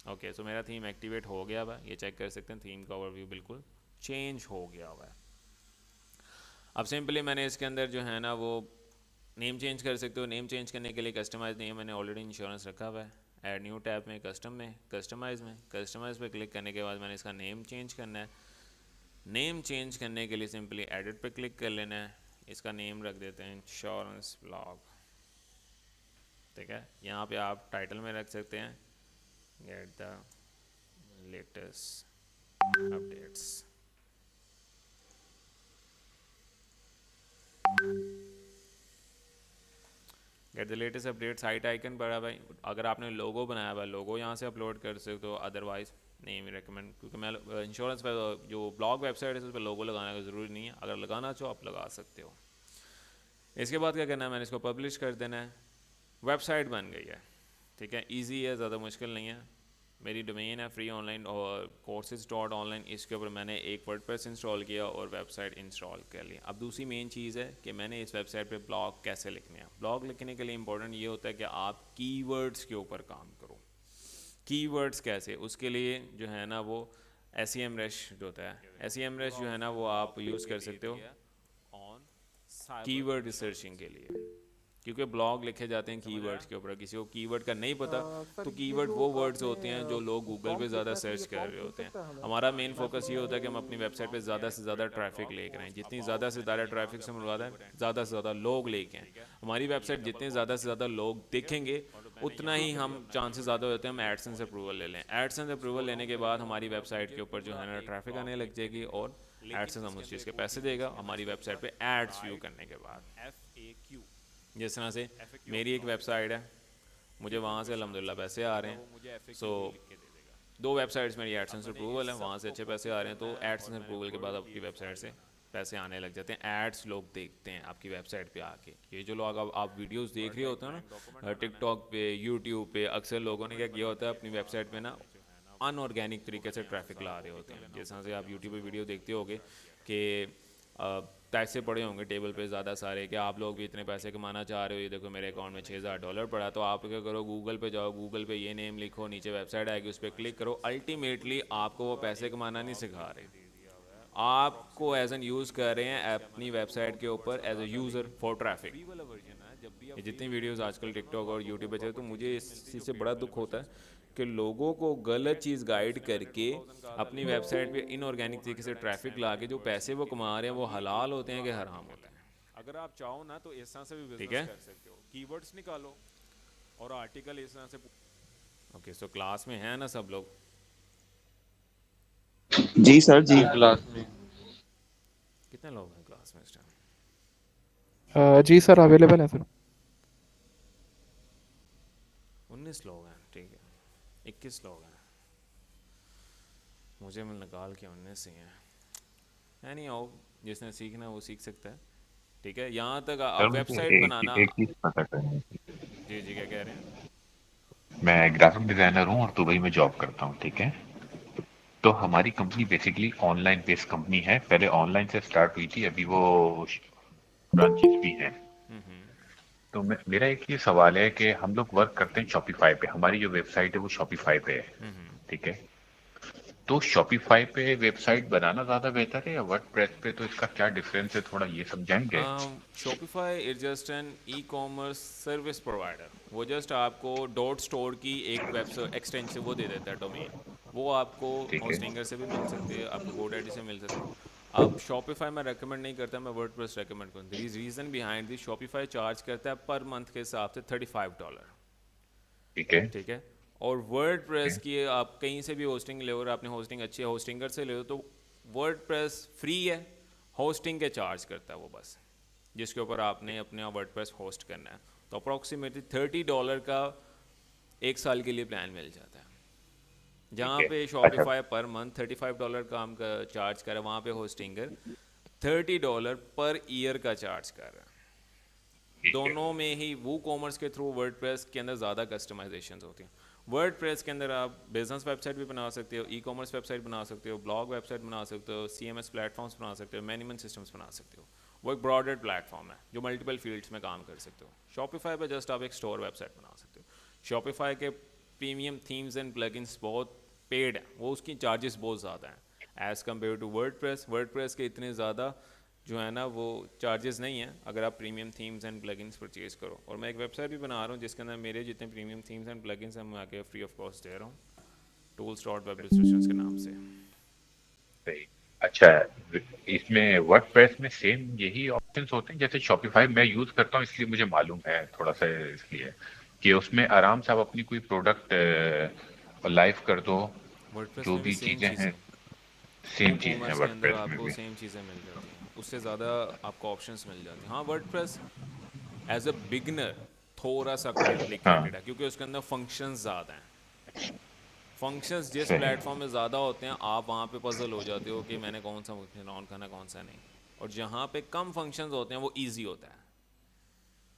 ओके, सो मेरा थीम एक्टिवेट हो गया हुआ, ये चेक कर सकते हैं। थीम का ओवरव्यू बिल्कुल चेंज हो गया हुआ है। अब सिंपली मैंने इसके अंदर जो है ना वो नेम चेंज कर सकते हो। नेम चेंज करने के लिए कस्टमाइज़ नेम मैंने ऑलरेडी इंश्योरेंस रखा हुआ है। ऐड न्यू टैब में कस्टमाइज़ पे क्लिक करने के बाद मैंने इसका नेम चेंज करना है। नेम चेंज करने के लिए सिंपली एडिट पे क्लिक कर लेना है। इसका नेम रख देते हैं इंश्योरेंस ब्लॉग। ठीक है, यहाँ पे आप टाइटल में रख सकते हैं get the latest updates. Get the latest update site icon पड़ा भाई, अगर आपने लोगो बनाया हुआ लोगो यहाँ से अपलोड कर सकते हो, अदरवाइज नहीं मैं रेकमेंड, क्योंकि मैं इंश्योरेंस पर जो ब्लॉग वेबसाइट है उस पर लोगो लगाने का ज़रूरी नहीं है, अगर लगाना चाहो आप लगा सकते हो। इसके बाद क्या करना है, मैंने इसको पब्लिश कर देना है, वेबसाइट बन गई है, ठीक है, इजी है, ज़्यादा मुश्किल नहीं है। मेरी डोमेन है फ्री ऑनलाइन और courses.online, इसके ऊपर मैंने एक वर्डप्रेस इंस्टॉल किया और वेबसाइट इंस्टॉल कर लिया। अब दूसरी मेन चीज़ है कि मैंने इस वेबसाइट पे ब्लॉग कैसे लिखने हैं। ब्लॉग लिखने के लिए इंपॉर्टेंट ये होता है कि आप कीवर्ड्स के ऊपर काम करो। कीवर्ड्स कैसे, उसके लिए जो है ना वो SEMrush जो होता है, SEMrush जो है ना वो आप यूज़ कर सकते हो कीवर्ड रिसर्चिंग के लिए, क्योंकि ब्लॉग लिखे जाते हैं कीवर्ड्स के ऊपर। किसी को कीवर्ड का नहीं पता तो कीवर्ड वो वर्ड्स होते हैं जो लोग गूगल पे ज़्यादा सर्च कर रहे होते हैं। हमारा मेन फोकस ये होता है कि हम अपनी वेबसाइट पे ज़्यादा से ज़्यादा ट्रैफिक लेकर आएँ, जितनी ज़्यादा से ज़्यादा ट्रैफिक से मुराद है ज़्यादा से ज़्यादा लोग लेके आएँ। हमारी वेबसाइट जितने ज़्यादा से ज़्यादा लोग देखेंगे उतना ही हम चांसेस ज़्यादा होते हैं हम एडसेंस अप्रूवल ले लें। एडसेंस अप्रूवल लेने के बाद हमारी वेबसाइट के ऊपर जो है ना ट्रैफिक आने लग जाएगी और एडसेंस हम उस चीज़ के पैसे देगा हमारी वेबसाइट पे एड्स व्यू करने के बाद। जिस तरह से मेरी एक वेबसाइट है, मुझे वहाँ से अल्हम्दुलिल्लाह पैसे आ रहे हैं। सो 2 वेबसाइट्स मेरी एडसेंस अप्रूवल है, वहाँ से अच्छे पैसे आ रहे हैं, तो एडसेंस अप्रूवल के बाद आपकी वेबसाइट से पैसे आने लग जाते हैं। एड्स लोग देखते हैं आपकी वेबसाइट पे आके। ये जो लोग आप वीडियोस देख रहे होते हैं ना टिकटॉक पे, यूट्यूब पे, अक्सर लोगों ने क्या किया होता है अपनी वेबसाइट पे ना अनऑर्गेनिक तरीके से ट्रैफिक ला रहे होते हैं। जिस तरह से आप यूट्यूब पे वीडियो देखते होगे कि पैसे पड़े होंगे टेबल पे ज़्यादा सारे कि आप लोग भी इतने पैसे कमाना चाह रहे हो, ये देखो मेरे अकाउंट में $6000 पड़ा, तो आप क्या करो गूगल पे जाओ, गूगल पे ये नेम लिखो, नीचे वेबसाइट आएगी उस पर क्लिक करो। अल्टीमेटली आपको वो पैसे कमाना नहीं सिखा रहे, आपको एज एन यूज़ कर रहे हैं अपनी वेबसाइट के ऊपर as a user for traffic. ये जितनी वीडियोस आजकल टिकटॉक और यूट्यूब पे चले, तो मुझे इस चीज़ से बड़ा दुख होता है कि लोगों को गलत चीज़ गाइड करके अपनी वेबसाइट पे इनऑर्गेनिक तरीके से ट्रैफिक ला के जो पैसे वो कमा रहे हैं वो हलाल होते हैं कि हराम होते हैं। अगर आप चाहो ना तो इस तरह से भी ठीक बिजनेस है, कर सकते हो, कीवर्ड्स निकालो और आर्टिकल इस तरह से। ओके सो क्लास में है ना सब लोग? जी सर जी। क्लास में कितने लोग हैं क्लास में इस टाइम? जी सर अवेलेबल है सर। 19 लोग हैं, ठीक है, 21 लोग हैं, मुझे मैं निकाल के 19 ही हैं। है नहीं, आओ जिसने सीखना है वो सीख सकता है, ठीक है। यहाँ तक आप वेबसाइट बनाना। एक चीज पता करनी थी। जी जी क्या कह रहे हैं? मैं ग्राफिक डिजाइनर हूँ और दुबई में जॉब करता हूँ, ठीक है। तो हमारी company basically online based company है, पहले ऑनलाइन से स्टार्ट हुई थी, अभी वो ब्रांचेस भी हैं। तो मेरा एक ये सवाल है कि हम लोग वर्क करते हैं शॉपिफाई पे, हमारी जो वेबसाइट है वो शॉपिफाई पे है, ठीक है। तो शॉपिफाई पे वेबसाइट बनाना ज़्यादा बेहतर है या वर्डप्रेस पे, तो इसका क्या डिफरेंस है थोड़ा ये समझाएंगे? Shopify is just an e commerce service provider. वो जस्ट आपको डॉट स्टोर की एक वेबसाइट एक्सटेंशन वो दे देता है डोमेन, वो आपको होस्टिंगर से भी मिल सकती है, आपको GoDaddy से मिल सकती है। अब शॉपिफाई मैं रेकमेंड नहीं करता, मैं वर्डप्रेस रेकमेंड करूँ। Reason behind this, Shopify charge करता है पर मंथ के हिसाब से $35, ठीक है, ठीक है। और वर्डप्रेस की आप कहीं से भी होस्टिंग ले, और आपने होस्टिंग अच्छे होस्टिंगर से ले हो तो वर्डप्रेस फ्री है, होस्टिंग के चार्ज करता है वो बस, जिसके ऊपर आपने अपने वर्डप्रेस होस्ट करना है। तो अप्रॉक्सीमेटली $30 का 1 साल के लिए प्लान मिल जाता है। जहाँ पे शॉपिफाई पर मंथ $35 का हम चार्ज कर रहे हैं, वहाँ पे होस्टिंगर $30 पर ईयर का चार्ज कर रहा है। दोनों में ही वो कॉमर्स के थ्रू वर्डप्रेस के अंदर ज़्यादा कस्टमाइजेशंस होती हैं। वर्डप्रेस के अंदर आप बिजनेस वेबसाइट भी बना सकते हो, ई कॉमर्स वेबसाइट बना सकते हो, ब्लॉग वेबसाइट बना सकते हो, CMS प्लेटफॉर्म्स बना सकते हो, मैनेजमेंट सिस्टम्स बना सकते हो। वो एक ब्रॉडर प्लेटफॉर्म है जो मल्टीपल फील्ड्स में काम कर सकते हो। शॉपिफाई पे जस्ट आप एक स्टोर वेबसाइट बना सकते हो। शॉपिफाई के प्रीमियम थीम्स एंड प्लगइन्स बहुत पेड हैं, वो उसकी चार्जेस बहुत ज़्यादा हैं as compare to WordPress. WordPress के इतने ज़्यादा जो है ना वो चार्जेस नहीं है अगर आप premium themes and plugins purchase करो। और मैं एक वेबसाइट भी बना रहा हूँ जिसके अंदर मेरे जितने प्रीमियम थीम्स एंड प्लगइन्स हैं मैं आके फ्री ऑफ कॉस्ट दे रहा हूँ, tools.web के नाम से। सही। अच्छा, इसमें वर्डप्रेस में सेम यही ऑप्शंस होते हैं जैसे शॉपिफाई मैं यूज़ करता हूँ, इसलिए मुझे मालूम है थोड़ा सा, इसलिए कि उसमें आराम से आप अपनी कोई प्रोडक्ट लाइव कर दो, जो भी चीज़ें हैं। सेम चीज़ है कॉमर्स के अंदर वर्डप्रेस में आपको भी। सेम चीज़ें मिल जाती हैं, उससे ज़्यादा आपको ऑप्शंस मिल जाती हैं। हाँ, वर्डप्रेस एज अ बिगनर थोड़ा सा कॉम्प्लिकेटेड हाँ, है क्योंकि उसके अंदर फंक्शंस ज़्यादा हैं। फंक्शंस जिस सही। प्लेटफॉर्म में ज़्यादा होते हैं आप वहाँ पे पजल हो जाते हो कि मैंने कौन सा फंक्शन ऑन करना कौन सा नहीं, और जहाँ पे कम फंक्शंस होते हैं वो ईजी होता है।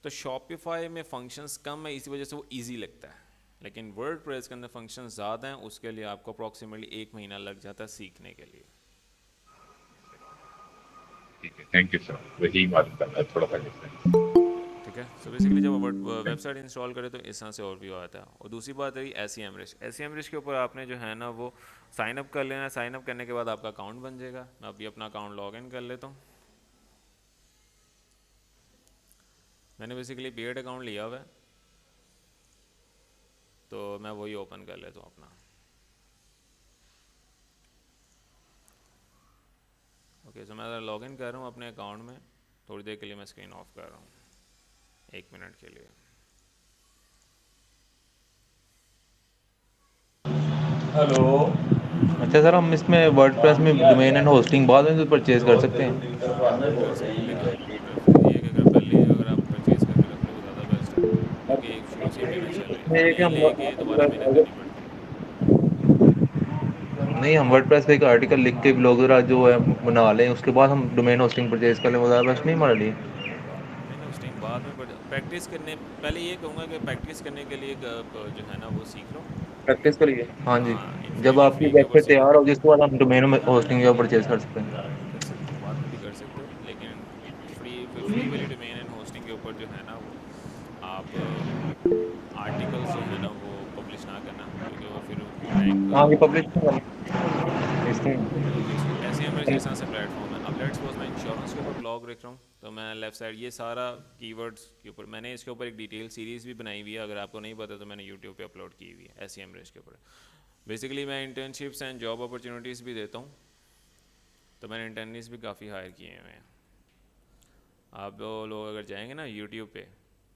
तो शॉपिफाई में फंक्शंस कम है, इसी वजह से वो ईजी लगता है, लेकिन वर्डप्रेस के अंदर फंक्शंस ज़्यादा हैं, उसके लिए आपको अप्रॉक्सीमेटली 1 महीना लग जाता है सीखने के लिए। ठीक है, थैंक यू सर, वही बात करना है थोड़ा सा डिफरेंस। ठीक है। सो बेसिकली जब वर्ड वेबसाइट इंस्टॉल करें तो इस तरह से ओवरव्यू आता है। और दूसरी बात रही एस के ऊपर आपने जो है ना वो साइन अप कर लेना। साइन अप करने के बाद आपका अकाउंट बन जाएगा। मैं अभी अपना अकाउंट लॉग इन कर लेता हूँ। मैंने बेसिकली पेड अकाउंट लिया हुआ है, तो मैं वही ओपन कर लेता हूँ अपना। ओके, सो मैं लॉग इन कर रहा हूँ अपने अकाउंट में। थोड़ी देर के लिए मैं स्क्रीन ऑफ कर रहा हूँ, 1 मिनट के लिए। हेलो। अच्छा सर, हम इसमें वर्डप्रेस में डोमेन एंड होस्टिंग बाद में परचेज कर सकते हैं? कर सकते, लेकिन प्रेफरेंस ये है कि अगर पहले अगर आप परचेज़ करके रख लो ज़्यादा बेस्ट है, क्योंकि एक शुरू से ही मेहनत चल रही है, फिर ये कि नई लेके दोबारा मेहनत करनी पड़ती है। नहीं, हम वर्डप्रेस पे एक आर्टिकल लिख के ब्लॉग वगैरह जो है बना लें, उसके बाद हम डोमेन होस्टिंग परचेज कर लें, वो ज़्यादा बेस्ट नहीं हमारे लिए? डोमेन होस्टिंग बाद में प्रैक्टिस करने, पहले ये कहूँगा कि प्रैक्टिस करने के लिए जो है ना वो सीख लो। प्रैक्टिस करिए, हाँ जी। हाँ, जब इन्फिनिटी आपकी फ्री के ऊपर वेबसाइट सीख लो। तैयार हो जिसके बाद हम डोमेन होस्टिंग जो परचेज कर सकते हैं। कर सकते हो, बाद में भी कर सकते हो, लेकिन फ्री वाली डोमेन एंड होस्टिंग के ऊपर जो है ना वो आप आर्टिकल्स जो है ना वो पब्लिश ना करना, क्योंकि वो फिर रैंक। हाँ, ये पब्लिश इसमें। ओके, सो ऐसे हमारे जिस तरह से प्लेटफॉर्म है। अब लेट्स सपोज मैं इंश्योरेंस के ऊपर ब्लॉग लिख रहा हूँ, तो मैं लेफ्ट साइड ये सारा कीवर्ड्स के ऊपर मैंने इसके ऊपर एक डिटेल सीरीज़ भी बनाई हुई है। अगर आपको नहीं पता तो मैंने यूट्यूब पे अपलोड की हुई है एस के ऊपर। बेसिकली मैं इंटर्नशिप्स एंड जॉब अपॉर्चुनिटीज़ भी देता हूँ, तो मैंने इंटर्निस भी काफ़ी हायर किए हुए हैं। आप लोग अगर जाएंगे ना यूट्यूब पे,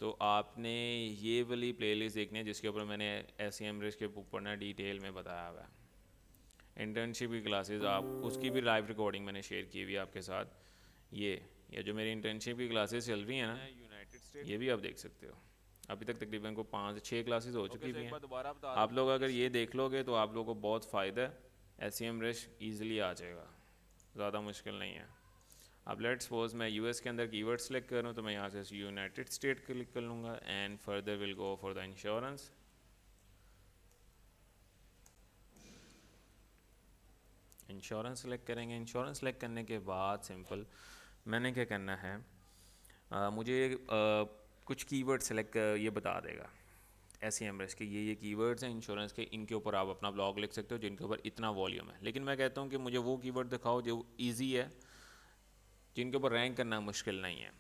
तो आपने ये वाली प्लेलिस्ट देखनी है जिसके ऊपर मैंने एस के ऊपर ना डिटेल में बताया हुआ है। इंटर्नशिप की क्लासेस, आप उसकी भी लाइव रिकॉर्डिंग मैंने शेयर की हुई है आपके साथ। ये जो मेरी इंटर्नशिप की क्लासेस चल रही हैं ना, यूनाइटेड स्टेट, ये भी आप देख सकते हो। अभी तक तकरीबन को 5-6 क्लासेस हो चुकी भी हैं। आप लोग अगर ये देख लोगे तो आप लोगों को बहुत फ़ायदा है। एस ईज़िली आ जाएगा, ज़्यादा मुश्किल नहीं है। अब लेट्स सपोज मैं यूएस के अंदर कीवर्ड सेलेक्ट करूँ, तो मैं यहाँ से यूनाइटेड स्टेट क्लिक कर लूँगा and further will go for the insurance. Insurance select करेंगे। इंश्योरेंस सेलेक्ट करने के बाद सिंपल मैंने क्या करना है, मुझे कुछ कीवर्ड सेलेक्ट ये बता देगा एस के, ये कीवर्ड्स हैं इंश्योरेंस के, इनके ऊपर आप अपना ब्लॉग लिख सकते हो जिनके ऊपर इतना वॉल्यूम है। लेकिन मैं कहता हूँ कि मुझे वो कीवर्ड दिखाओ जो ईजी है, जिनके ऊपर रैंक करना मुश्किल नहीं है।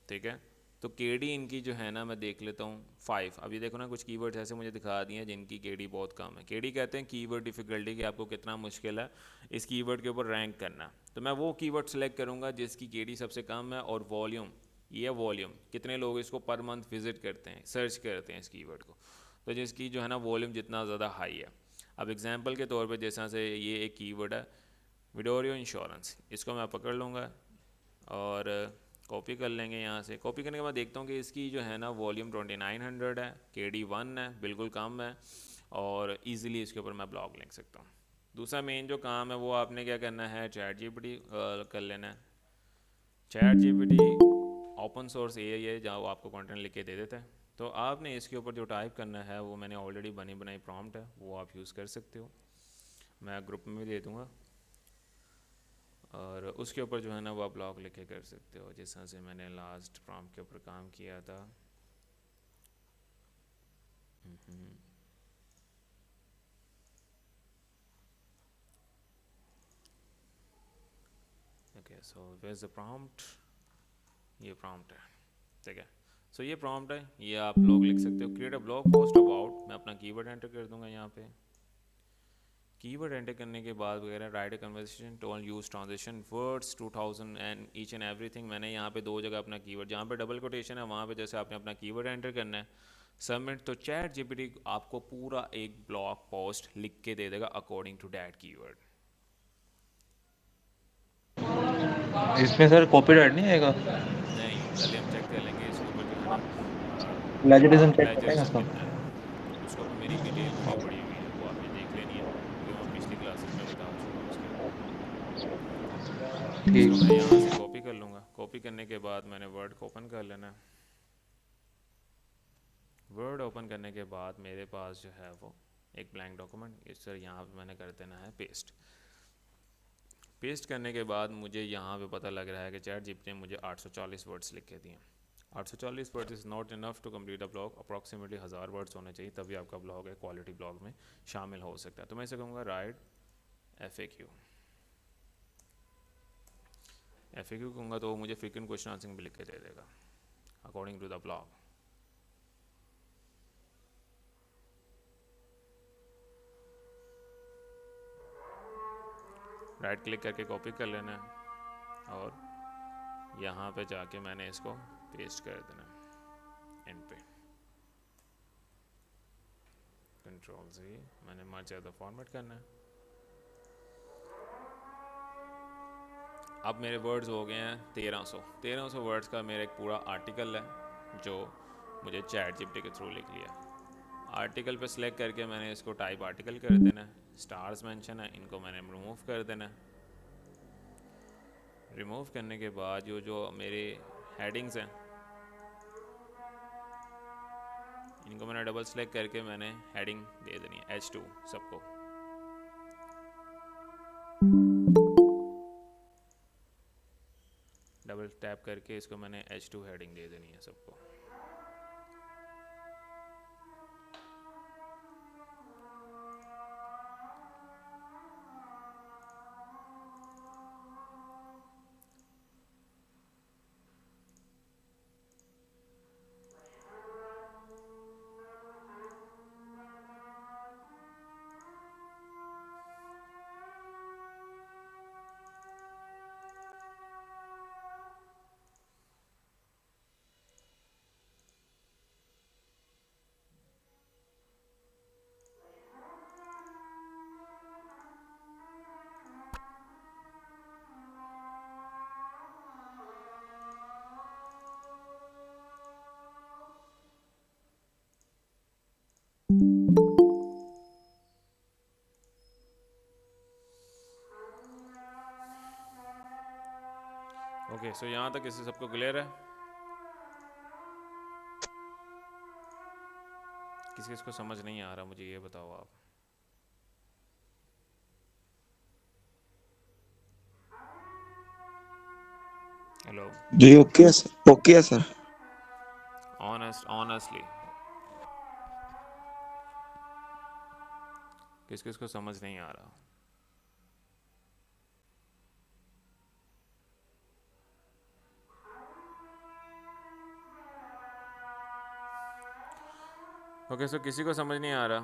ठीक है, तो केडी इनकी जो है ना मैं देख लेता हूँ 5। अभी देखो ना कुछ कीवर्ड्स ऐसे मुझे दिखा दिए हैं जिनकी केडी बहुत कम है। केडी कहते हैं कीवर्ड डिफ़िकल्टी, कि आपको कितना मुश्किल है इस कीवर्ड के ऊपर रैंक करना। तो मैं वो कीवर्ड सेलेक्ट करूँगा जिसकी केडी सबसे कम है, और वॉल्यूम, ये वॉल्यूम कितने लोग इसको पर मंथ विजिट करते हैं, सर्च करते हैं इस कीवर्ड को, तो जिसकी जो है ना वॉल्यूम जितना ज़्यादा हाई है। अब एग्जांपल के तौर पे जैसा से ये एक कीवर्ड है विडोरियो इंश्योरेंस, इसको मैं पकड़ लूँगा और कॉपी कर लेंगे। यहाँ से कॉपी करने के बाद देखता हूँ कि इसकी जो है ना वॉल्यूम 2900 है, केडी 1 है, बिल्कुल कम है, और इजीली इसके ऊपर मैं ब्लॉग लिख सकता हूँ। दूसरा मेन जो काम है वो आपने क्या करना है, चैट जीपीटी कर लेना है। Chat GPT open source AI है जहाँ वो आपको कंटेंट लिख के दे देता है। तो आपने इसके ऊपर जो टाइप करना है वो मैंने ऑलरेडी बनी बनाई प्रॉम्प्ट है, वो आप यूज़ कर सकते हो, मैं ग्रुप में भी दे दूँगा। और उसके ऊपर जो है ना वो आप ब्लॉग लिख के कर सकते हो, जिस तरह से मैंने लास्ट प्रॉम्प्ट के ऊपर काम किया था। Okay, so where is the prompt, ये प्रॉम्प्ट है। ठीक है, सो ये प्रॉम्प्ट है, ये आप ब्लॉग लिख सकते हो। Create a blog post about, मैं अपना कीवर्ड एंटर कर दूंगा यहाँ पे। कीवर्ड एंटर करने के बाद वगैरह right a conversation tone use transition words 2000 and each and everything. मैंने यहाँ पे 2 जगह अपना कीवर्ड, जहाँ पे डबल कोटेशन है वहाँ पे जैसे आपने अपना कीवर्ड एंटर करना है, सबमिट। तो चैट जीपीटी आपको पूरा एक ब्लॉग पोस्ट लिख के दे देगा अकॉर्डिंग टू दैट कीवर्ड। इसमें सर कॉपीराइट नहीं आएगा? नहीं, पहले हम चेक कर लेंगे इसके ऊपर जो है ना प्लेजरिज्म चेक करेंगे प्लेजरिज्म उसका। कितना है। उसके ऊपर मेरी डिटेल वीडियो पड़ी हुई है, वो आपने देख लेनी है, क्योंकि मैं पिछली क्लासेस में बता चुका हूँ उसके ऊपर। इसको मैं यहाँ से ठीक। कॉपी कर लूँगा। कॉपी करने के बाद मैंने वर्ड को ओपन कर लेना है। वर्ड ओपन करने के बाद मेरे पास जो है वो एक ब्लैंक डॉक्यूमेंट इस तरह यहाँ पे मैंने कर देना है पेस्ट। पेस्ट करने के बाद मुझे यहाँ पे पता लग रहा है कि चैट जीपीटी ने मुझे 840 वर्ड्स लिख के दिए। 840 words is not enough to complete a blog. Approximately 1000 words होने चाहिए, तभी आपका ब्लॉग है क्वालिटी ब्लॉग में शामिल हो सकता है। तो मैं इसे कहूँगा राइट FAQ। FAQ कहूँगा तो वो मुझे फ्रीक्वेंट क्वेश्चन आंसरिंग भी लिख के दे देगा according to the blog. Right click करके कॉपी कर लेना है और यहाँ पे जाके मैंने इसको पेस्ट कर देना है एंड पे। कंट्रोल से मैंने मर्ज ज़्यादा फॉर्मेट करना है। अब मेरे वर्ड्स हो गए हैं 1300 वर्ड्स का मेरा एक पूरा आर्टिकल है जो मुझे चैट जीपीटी के थ्रू लिख लिया। आर्टिकल पे सिलेक्ट करके मैंने इसको टाइप आर्टिकल कर देना है। स्टार्स मेंशन है, इनको मैंने रिमूव कर देना है। रिमूव करने के बाद जो मेरे हेडिंग्स हैं इनको मैंने डबल सेलेक्ट करके मैंने हेडिंग दे देनी है H2 सबको। डबल टैप करके इसको मैंने H2 हेडिंग दे देनी है सबको। ओके, सो यहाँ तक इससे सबको क्लियर है? किसी इसको समझ नहीं आ रहा मुझे ये बताओ आप। हेलो जी ओके है सर, ओके है सर। ऑनेस्टली किस किस को समझ नहीं आ रहा? ओके, सो किसी को समझ नहीं आ रहा?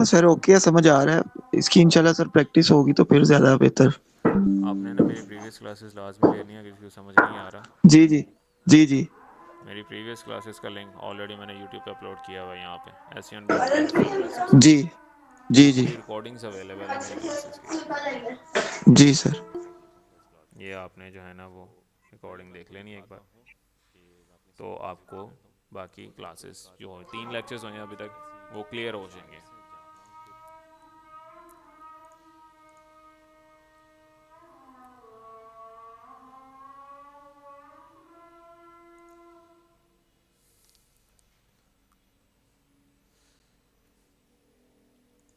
सर ओके है, समझ आ रहा है। इसकी इंशाल्लाह सर प्रैक्टिस होगी तो फिर ज्यादा बेहतर। आपने ना मेरी प्रीवियस क्लासेस लाजमी लेनी है, किसी को समझ नहीं आ रहा। जी जी जी जी। मेरी प्रीवियस क्लासेस का लिंक ऑलरेडी मैंने यूट्यूब पे अपलोड किया हुआ है यहाँ पे SEO जी जी जी रिकॉर्डिंग्स अवेलेबल है मेरी क्लासेस की। जी सर। ये आपने जो है ना वो रिकॉर्डिंग देख लेनी एक बार, तो आपको बाकी क्लासेस जो 3 लेक्चर्स हुए हैं अभी तक वो क्लियर हो जाएंगे।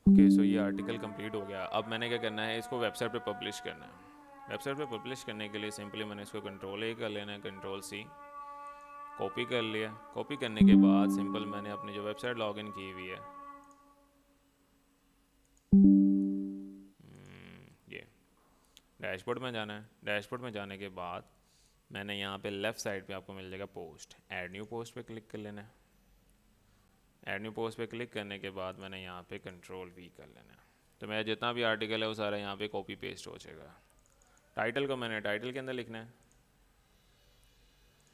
ओके, सो ये आर्टिकल कंप्लीट हो गया। अब मैंने क्या करना है, इसको वेबसाइट पे पब्लिश करना है। वेबसाइट पे पब्लिश करने के लिए सिंपली मैंने इसको Ctrl+A कर लेना है, Ctrl+C कॉपी कर लिया। कॉपी करने के बाद सिंपल मैंने अपनी जो वेबसाइट लॉगिन की हुई है ये डैशबोर्ड में जाना है। डैशबोर्ड में जाने के बाद मैंने यहाँ पे लेफ़्ट साइड पे आपको मिल जाएगा पोस्ट, ऐड न्यू पोस्ट पे क्लिक कर लेना है। ऐड न्यू पोस्ट पे क्लिक करने के बाद मैंने यहाँ पे Ctrl+V कर लेना है, तो मेरा जितना भी आर्टिकल है वो सारा यहाँ पे कॉपी पेस्ट हो जाएगा। टाइटल को मैंने टाइटल के अंदर लिखना है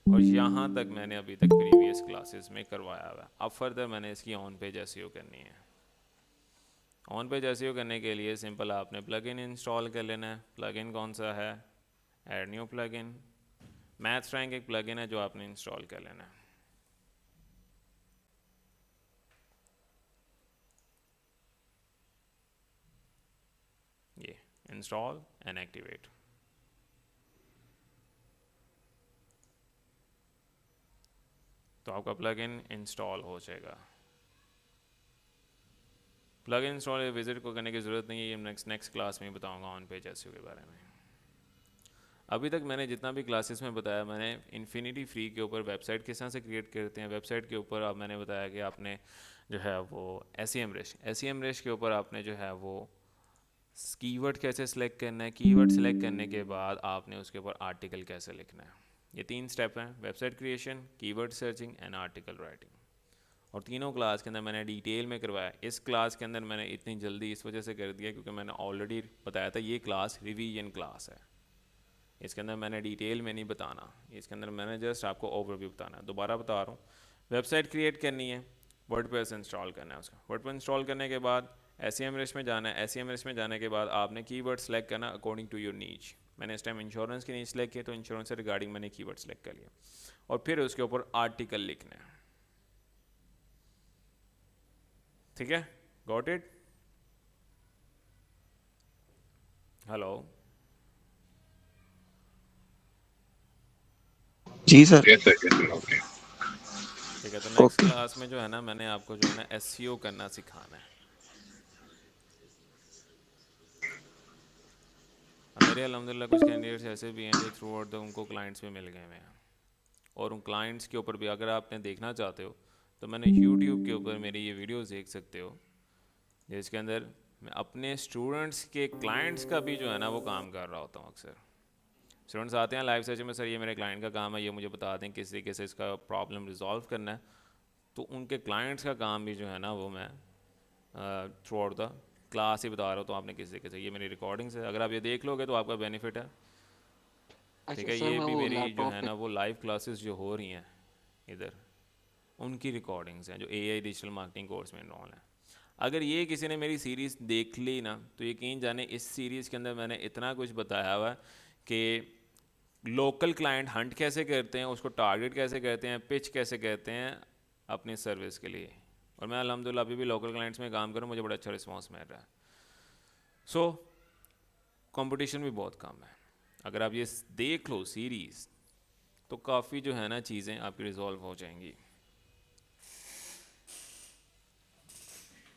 और यहाँ तक मैंने अभी तक प्रीवियस क्लासेस में करवाया हुआ है। अब फर्दर मैंने इसकी ऑन पेज SEO करनी है। ऑन पेज एसईओ करने के लिए सिंपल आपने प्लगइन इंस्टॉल कर लेना है। प्लगइन कौन सा है? Add new plugin. Maths rank एक प्लगइन है जो आपने इंस्टॉल कर लेना है। ये इंस्टॉल एंड एक्टिवेट। तो आपका प्लगइन इंस्टॉल हो जाएगा। प्लगइन इंस्टॉल विजिट को करने की ज़रूरत नहीं है, ये नेक्स्ट क्लास में बताऊंगा ऑन पेज एसईओ के बारे में। अभी तक मैंने जितना भी क्लासेस में बताया, मैंने इन्फिनिटी फ्री के ऊपर वेबसाइट किस तरह से क्रिएट करते हैं, वेबसाइट के ऊपर अब मैंने बताया कि आपने जो है वो एसईएमरेश के ऊपर आपने जो है वो कीवर्ड कैसे सिलेक्ट करना है, कीवर्ड सिलेक्ट करने के बाद आपने उसके ऊपर आर्टिकल कैसे लिखना है। ये 3 स्टेप हैं, website creation, keyword searching and article writing. और तीनों क्लास के अंदर मैंने डिटेल में करवाया। इस क्लास के अंदर मैंने इतनी जल्दी इस वजह से कर दिया क्योंकि मैंने ऑलरेडी बताया था ये क्लास रिवीजन क्लास है, इसके अंदर मैंने डिटेल में नहीं बताना, इसके अंदर मैंने जस्ट आपको ओवरव्यू बताना है। दोबारा बता रहा हूँ, वेबसाइट क्रिएट करनी है, वर्डप्रेस इंस्टॉल करना है। उसका वर्डप्रेस इंस्टॉल करने के बाद एसईएमरेश में जाना है। एसईएमरेश में जाने के बाद आपने कीवर्ड सेलेक्ट करना अकॉर्डिंग टू योर नीच। मैंने इस टाइम इंश्योरेंस की नीच सेलेक्ट की, तो इंश्योरेंस से रिगार्डिंग मैंने कीवर्ड सेलेक्ट कर लिया और फिर उसके ऊपर आर्टिकल लिखना है। ठीक है, गॉट इट? हेलो जी सर। Yes sir, okay. ठीक है, तो नेक्स्ट क्लास में जो है ना, मैंने आपको जो है ना एसईओ करना सिखाना है। मेरे अल्हम्दुलिल्लाह कुछ कैंडिडेट्स ऐसे भी हैं जो थ्रू आउट द उनको क्लाइंट्स भी मिल गए हैं, और उन क्लाइंट्स के ऊपर भी अगर आपने देखना चाहते हो तो मैंने यूट्यूब के ऊपर मेरी ये वीडियोस देख सकते हो, जिसके अंदर मैं अपने स्टूडेंट्स के क्लाइंट्स का भी जो है ना वो काम कर रहा होता हूँ। अक्सर स्टूडेंट्स आते हैं लाइव सेशन में, सर ये मेरे क्लाइंट का काम है, ये मुझे बता दें किस तरीके से इसका प्रॉब्लम रिजॉल्व करना है। तो उनके क्लाइंट्स का काम भी जो है ना वो मैं थ्रू आउट द क्लास ही बता रहा हूँ। तो आपने किस तरीके से, ये मेरी रिकॉर्डिंग्स है, अगर आप ये देख लोगे तो आपका बेनिफिट है। ठीक है, ये भी मेरी जो है ना वो लाइव क्लासेस जो हो रही हैं इधर, उनकी रिकॉर्डिंग्स हैं जो एआई डिजिटल मार्केटिंग कोर्स में इनरोल हैं। अगर ये किसी ने मेरी सीरीज़ देख ली ना, तो यकीन जाने इस सीरीज़ के अंदर मैंने इतना कुछ बताया हुआ है कि लोकल क्लाइंट हंट कैसे करते हैं, उसको टारगेट कैसे करते हैं, पिच कैसे करते हैं अपनी सर्विस के लिए। और मैं अल्हम्दुलिल्लाह अभी भी लोकल क्लाइंट्स में काम करूँ, मुझे बड़ा अच्छा रिस्पॉन्स मिल रहा है। सो कंपटीशन भी बहुत कम है। अगर आप ये देख लो सीरीज़ तो काफ़ी जो है ना चीज़ें आपकी रिजॉल्व हो जाएंगी।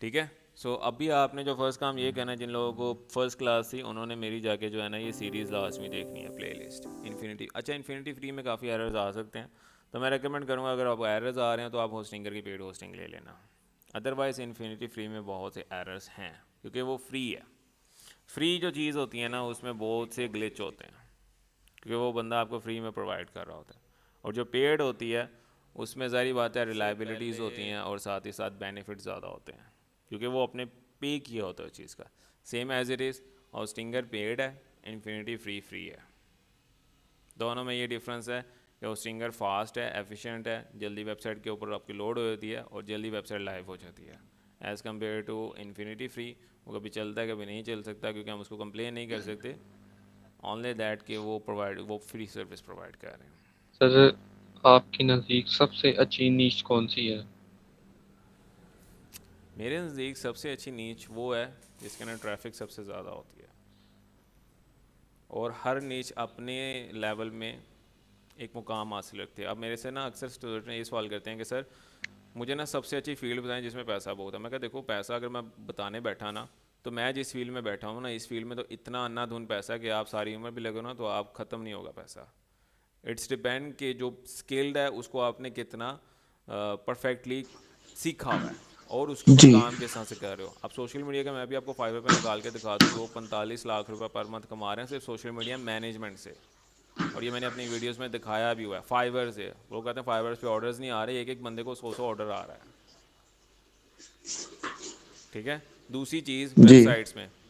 ठीक है, सो अभी आपने जो फर्स्ट काम ये करना है, जिन लोगों को फर्स्ट क्लास थी उन्होंने मेरी जाके जो है ना ये सीरीज़ लास्ट में देखनी है, प्लेलिस्ट इन्फिनिटी। अच्छा, इन्फिनिटी फ्री में काफ़ी एरर्स आ सकते हैं, तो मैं रेकमेंड करूँगा अगर आपको एरर्स आ रहे हैं तो आप होस्टिंगर की पेड होस्टिंग ले लेना। अदरवाइज़ इन्फिनिटी फ्री में बहुत से एरर्स हैं क्योंकि वो फ्री है। फ्री जो चीज़ होती है ना उसमें बहुत से ग्लिच होते हैं क्योंकि वो बंदा आपको फ्री में प्रोवाइड कर रहा होता है, और जो पेड होती है उसमें ज़ाहिर बात है रिलायबिलिटीज़ होती हैं और साथ ही साथ बेनिफिट ज़्यादा होते हैं क्योंकि वो अपने पे किया होता है उस चीज़ का। Same as it is, Hostinger paid है, इन्फिनिटी फ्री है। दोनों में ये डिफरेंस है कि होस्टिंगर फास्ट है, एफिशिएंट है, जल्दी वेबसाइट के ऊपर आपकी लोड हो जाती है और जल्दी वेबसाइट लाइव हो जाती है, as compare to InfinityFree. वो कभी चलता है कभी नहीं चल सकता क्योंकि हम उसको कंप्लेन नहीं कर सकते, ओनली दैट कि वो फ्री सर्विस प्रोवाइड कर रहे हैं। सर आपके नज़दीक सबसे अच्छी नीच कौन सी है? मेरे नज़दीक सबसे अच्छी नीच वो है जिसके अंदर ट्रैफिक सबसे ज़्यादा होती है, और हर नीच अपने लेवल में एक मुकाम हासिल रखती है। अब मेरे से ना अक्सर स्टूडेंट ये सवाल करते हैं कि सर मुझे ना सबसे अच्छी फील्ड बताएं जिसमें पैसा बहुत है। मैं कहा देखो, पैसा अगर मैं बताने बैठा ना तो मैं जिस फील्ड में बैठा हूँ ना, इस फील्ड में तो इतना अंधाधुन पैसा है कि आप सारी उम्र भी लगो ना तो आप ख़त्म नहीं होगा पैसा। इट्स डिपेंड कि जो स्किल्ड है उसको आपने कितना परफेक्टली सीखा हुआ है और उसके ऊपर काम किस तरह से कर रहे हो। अब सोशल मीडिया का मैं भी आपको फाइवर पे निकाल के दिखा दूँ, वो 45 लाख रुपए पर मंथ कमा रहे हैं सिर्फ सोशल मीडिया मैनेजमेंट से, और ये मैंने अपनी वीडियोस में दिखाया भी हुआ है। फाइवर से लोग कहते हैं फाइवर पे ऑर्डर्स नहीं आ रहे, एक एक बंदे को 100 ऑर्डर आ रहा है। ठीक है, दूसरी चीज़